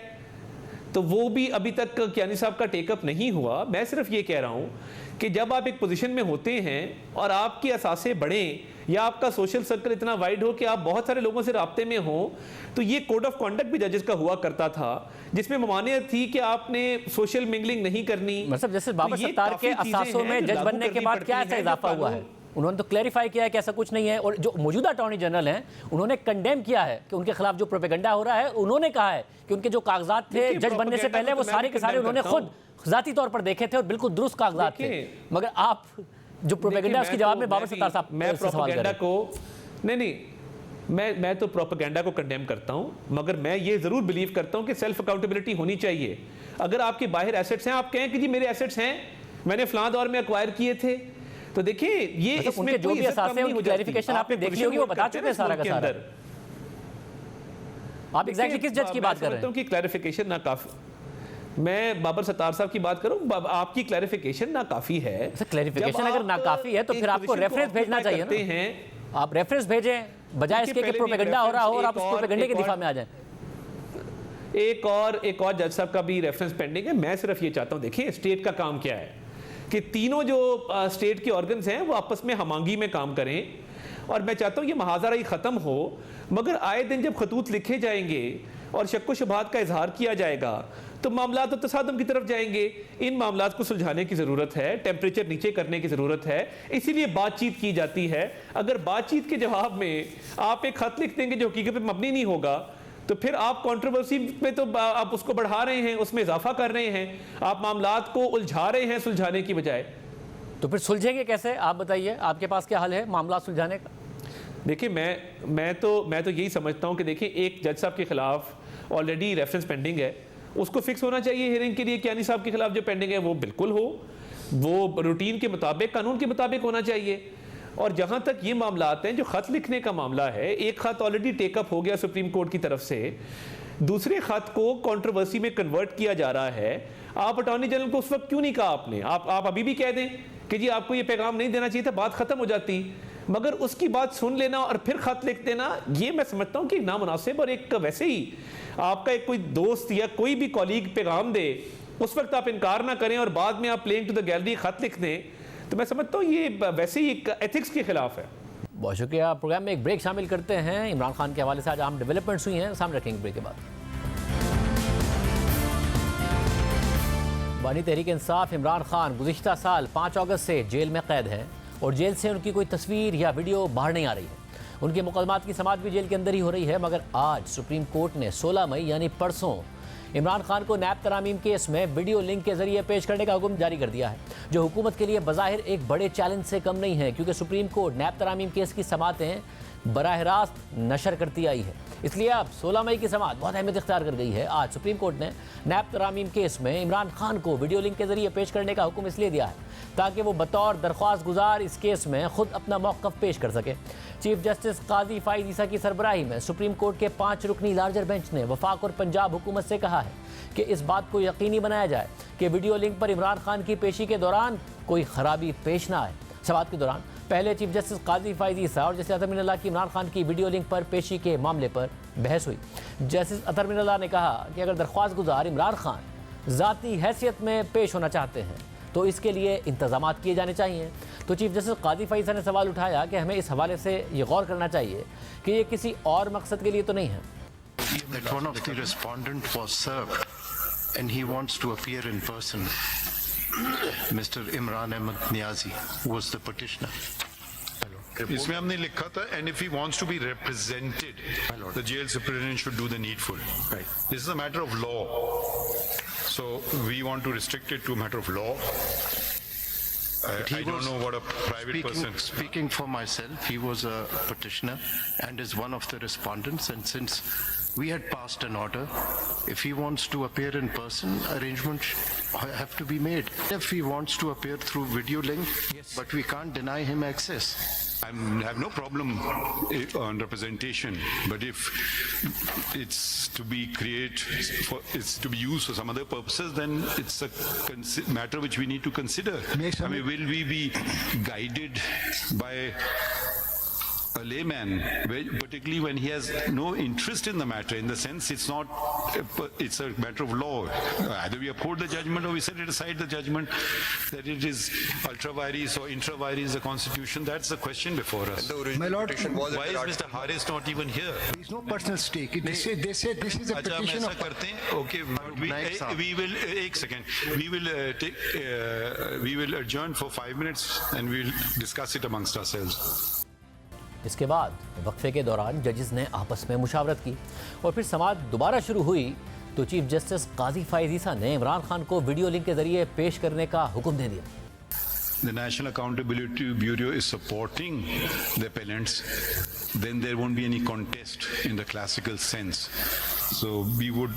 तो वो भी अभी तक कियानी साहब का टेकअप नहीं हुआ। मैं सिर्फ ये कह रहा हूं कि जब आप एक पोजीशन में होते हैं और आपकी असासे बढ़ें या आपका सोशल सर्कल इतना वाइड हो कि आप बहुत सारे लोगों से राब्ते में हो, तो ये कोड ऑफ कॉन्डक्ट भी जजेस का हुआ करता था जिसमें ममानियत थी कि आपने सोशल मिंगलिंग नहीं करनी। मतलब जैसे बाबर सत्तार के असासों में जज बनने के बाद क्या ऐसा इजाफा हुआ है? उन्होंने तो क्लैरिफाई किया है कि ऐसा कुछ नहीं है, और जो मौजूदा अटॉर्नी जनरल हैं उन्होंने कंडेम किया है कि उनके खिलाफ जो प्रोपेगेंडा हो रहा है, उन्होंने कहा है कि उनके जो कागजात थे जज बनने से पहले वो सारे के सारे उन्होंने खुद जाती तौर पर देखे थे और बिल्कुल दुरुस्त कागजात थे। मगर आप जो प्रोपेगेंडा उसके जवाब में बाबर सत्तार साहब मैं प्रोपेगेंडा को नहीं मैं तो प्रोपेगेंडा को कंडेम करता हूं, मगर मैं ये जरूर बिलीव करता हूं कि सेल्फ अकाउंटेबिलिटी होनी चाहिए। अगर आपके बाहर एसेट्स हैं, आप कहें कि जी मेरे एसेट्स हैं, मैंने फलां दौर में एक्वायर किए थे, तो देखिए ये इसमें जो भी असासे हैं क्लैरिफिकेशन आपने देखी होगी, वो बता चुके हैं सारा का सारा। आप एग्जैक्टली किस जज की बात कर रहे हैं? कि क्लैरिफिकेशन ना काफी, मैं बाबर सत्तार साहब की बात करूं, आपकी क्लैरिफिकेशन ना काफी है। क्लैरिफिकेशन अगर ना काफी है तो फिर आपको रेफरेंस भेजना चाहिए ना। आप रेफरेंस भेजें बजाय इसके कि प्रोपेगेंडा हो रहा हो और आप उस प्रोपेगेंडे के दिफा में आ जाएं। एक और जज साहब का भी रेफरेंस पेंडिंग है। मैं सिर्फ ये चाहता हूं, देखिए स्टेट का काम क्या है कि तीनों जो स्टेट के ऑर्गन्स हैं वो आपस में हमांगी में काम करें, और मैं चाहता हूं ये महाजरा ही खत्म हो। मगर आए दिन जब खतूत लिखे जाएंगे और शक्को शुबहात का इजहार किया जाएगा तो मामला तो तसादम की तरफ जाएंगे। इन मामलात को सुलझाने की ज़रूरत है, टेम्परेचर नीचे करने की ज़रूरत है, इसीलिए बातचीत की जाती है। अगर बातचीत के जवाब में आप एक खत लिख देंगे जो हकीकत में मबनी नहीं होगा, तो फिर आप कंट्रोवर्सी में तो आप उसको बढ़ा रहे हैं, उसमें इजाफा कर रहे हैं, आप मामलात को उलझा रहे हैं सुलझाने की बजाय। तो फिर सुलझेंगे कैसे? आप बताइए, आपके पास क्या हल है मामला सुलझाने का? देखिए मैं तो यही समझता हूं कि देखिए एक जज साहब के खिलाफ ऑलरेडी रेफरेंस पेंडिंग है, उसको फिक्स होना चाहिए हियरिंग के लिए। कियानी साहब के खिलाफ जो पेंडिंग है वो बिल्कुल हो, वो रूटीन के मुताबिक, कानून के मुताबिक होना चाहिए। और जहां तक ये मामलात हैं, जो खत लिखने का मामला है, एक खत ऑलरेडी टेकअप हो गया सुप्रीम कोर्ट की तरफ से, दूसरे खत को कंट्रोवर्सी में कन्वर्ट किया जा रहा है। आप अटॉर्नी जनरल को उस वक्त क्यों नहीं कहा आपने? आप अभी भी कह दें कि जी आपको ये पैगाम नहीं देना चाहिए था, बात खत्म हो जाती। मगर उसकी बात सुन लेना और फिर खत लिख देना, ये मैं समझता हूं कि नामुनासिब। और एक वैसे ही आपका एक कोई दोस्त या कोई भी कॉलीग पैगाम दे, उस वक्त आप इनकार ना करें और बाद में आप प्लेइंग टू द गैलरी खत लिख दें, तो मैं समझता हूँ ये वैसे ही एक एथिक्स के खिलाफ है। बहुत शुक्रिया। प्रोग्राम में एक ब्रेक शामिल करते हैं। इमरान खान के हवाले से आज अहम डेवलपमेंट्स हुई हैं, सामने रखेंगे ब्रेक के बाद। बानी तहरीक इंसाफ इमरान खान गुज़िश्ता साल 5 अगस्त से जेल में कैद है और जेल से उनकी कोई तस्वीर या वीडियो बाहर नहीं आ रही है। उनके मुकदमात की समाअत भी जेल के अंदर ही हो रही है। मगर आज सुप्रीम कोर्ट ने 16 मई यानी परसों इमरान खान को नैब तरामीम केस में वीडियो लिंक के जरिए पेश करने का हुक्म जारी कर दिया है, जो हुकूमत के लिए बज़ाहिर एक बड़े चैलेंज से कम नहीं है, क्योंकि सुप्रीम कोर्ट नैब तरामीम केस की समातें बराह रास्त नशर करती आई है। इसलिए अब 16 मई की समाअत बहुत अहमियत इख्तियार कर गई है। आज सुप्रीम कोर्ट ने नैब तरामीम केस में इमरान खान को वीडियो लिंक के जरिए पेश करने का हुक्म इसलिए दिया है ताकि वो बतौर दरख्वास्त गुजार इस केस में खुद अपना मौक़िफ़ पेश कर सके। चीफ जस्टिस काजी फ़ाइज़ ईसा की सरबराही में सुप्रीम कोर्ट के 5 रुकनी लार्जर बेंच ने वफाक और पंजाब हुकूमत से कहा है कि इस बात को यकीनी बनाया जाए कि वीडियो लिंक पर इमरान खान की पेशी के दौरान कोई खराबी पेश ना आए। समाअत के दौरान पहले चीफ जस्टिस काजी फ़ाइज़ ईसा और जस्टिस अतर मिनल्लाह की इमरान खान की वीडियो लिंक पर पेशी के मामले पर बहस हुई। जस्टिस अतर मिनल्लाह ने कहा कि अगर दरख्वास्त गुजार इमरान खान ज़ाती हैसियत में पेश होना चाहते हैं तो इसके लिए इंतजाम किए जाने चाहिए। तो चीफ जस्टिस काजी फ़ाइज़ ईसा ने सवाल उठाया कि हमें इस हवाले से ये गौर करना चाहिए कि ये किसी और मकसद के लिए तो नहीं है। That one of the respondent was served and he wants to appear in person. Mr. Imran Ahmed Niazi was the petitioner. इसमें हमने लिखा था and if he wants to be represented, the jail superintendent should do the needful. This is a matter of law, so we want to restrict it to a matter of law. I don't know what a private person. Speaking for myself, he was a petitioner and is one of the respondents, and since We had passed an order. If he wants to appear in person, arrangements have to be made. If he wants to appear through video link, but we can't deny him access. I have no problem on representation, but if it's to be it's to be used for some other purposes, then it's a matter which we need to consider. I mean, will we be guided by a layman, particularly when he has no interest in the matter, in the sense it's a matter of law. Either we uphold the judgment or we set it aside the judgment, that it is ultra vires or intra vires the constitution. That's the question before us. My lord, why is Mr. Harris not even here? there is no personal stake. They say this is a अच्छा हम petition ऐसा of... करते हैं, okay, we will एक second, we will adjourn for 5 minutes and we'll discuss it amongst ourselves. इसके बाद वक्फे के दौरान जजेस ने आपस में मुशावरत की और फिर समाअत दोबारा शुरू हुई तो चीफ जस्टिस काजी फायज ईसा ने इमरान खान को वीडियो लिंक के जरिए पेश करने का हुक्म दे दिया। The National Accountability Bureau is supporting the appellants, then there won't be any contest in the classical sense. So we would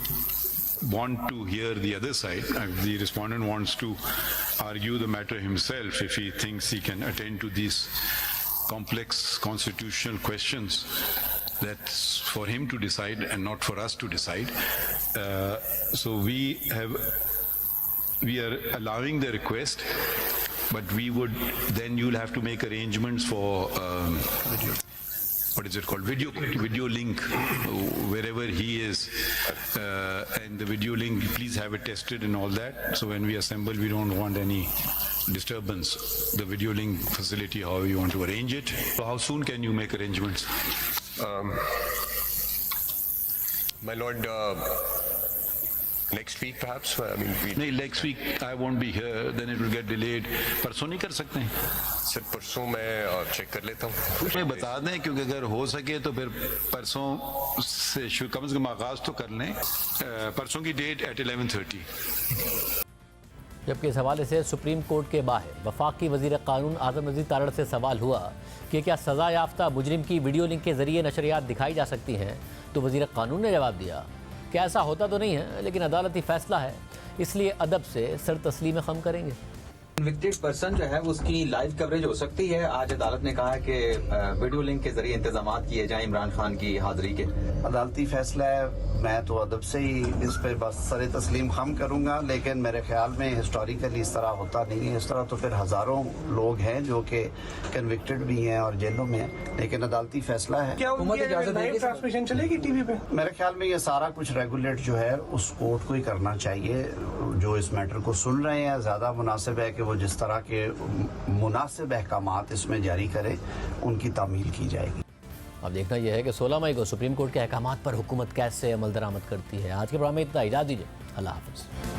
want to hear the other side. If the respondent wants to argue the matter himself, if he thinks he can attend to these complex constitutional questions, that's for him to decide and not for us to decide. So we are allowing the request, but we would, then you'll have to make arrangements for what is it called, video link, wherever he is, and the video link, please have it tested and all that. So when we assemble, we don't want any disturbance. The video link facility, however you want to arrange it. So how soon can you make arrangements? My lord, next week perhaps. I mean, नहीं, next week I won't be here, then it will get delayed. परसों नहीं कर सकते हैं? सर परसों मैं चेक कर लेता हूँ। मैं बता दें, क्योंकि अगर हो सके तो फिर परसों से कम से कम आगाज तो कर लें। परसों की डेट at 11:30। जबकि इस हवाले से सुप्रीम कोर्ट के बाहर वफाकी वजीर कानून आजम नज़ीर तारड़ से सवाल हुआ कि क्या सज़ा याफ्ता मुजरिम की वीडियो लिंक के जरिए नशरियात दिखाई जा सकती हैं, तो वजीर कानून ने जवाब दिया कि ऐसा होता तो नहीं है, लेकिन अदालती फैसला है, इसलिए अदब से सर तस्लीम खम करेंगे। कन्विक्टेड पर्सन जो है उसकी लाइव कवरेज हो सकती है। आज अदालत ने कहा है कि वीडियो लिंक के जरिए इंतजाम किए जाएं इमरान खान की हाजिरी के। अदालती फैसला है, मैं तो अदब से ही इस पर बस सर तस्लीम खम करूंगा, लेकिन मेरे ख्याल में हिस्टोरिकली इस तरह होता नहीं है। इस तरह तो फिर हज़ारों लोग हैं जो कि कन्विक्टेड भी हैं और जेलों में हैं, लेकिन अदालती फैसला है। ट्रांसमिशन चलेगी टीवी पे? मेरे ख्याल में ये सारा कुछ रेगुलेट जो है उस कोर्ट को ही करना चाहिए जो इस मैटर को सुन रहे हैं। ज़्यादा मुनासिब है कि वो जिस तरह के मुनासिब अहकामात इसमें जारी करें, उनकी तामील की जाएगी। अब देखना यह है कि 16 मई को सुप्रीम कोर्ट के अहकामात पर हुकूमत कैसे अमल दरामद करती है। आज के प्रोग्राम में इतना, इजाज़त दीजिए, अल्लाह हाफ़िज़।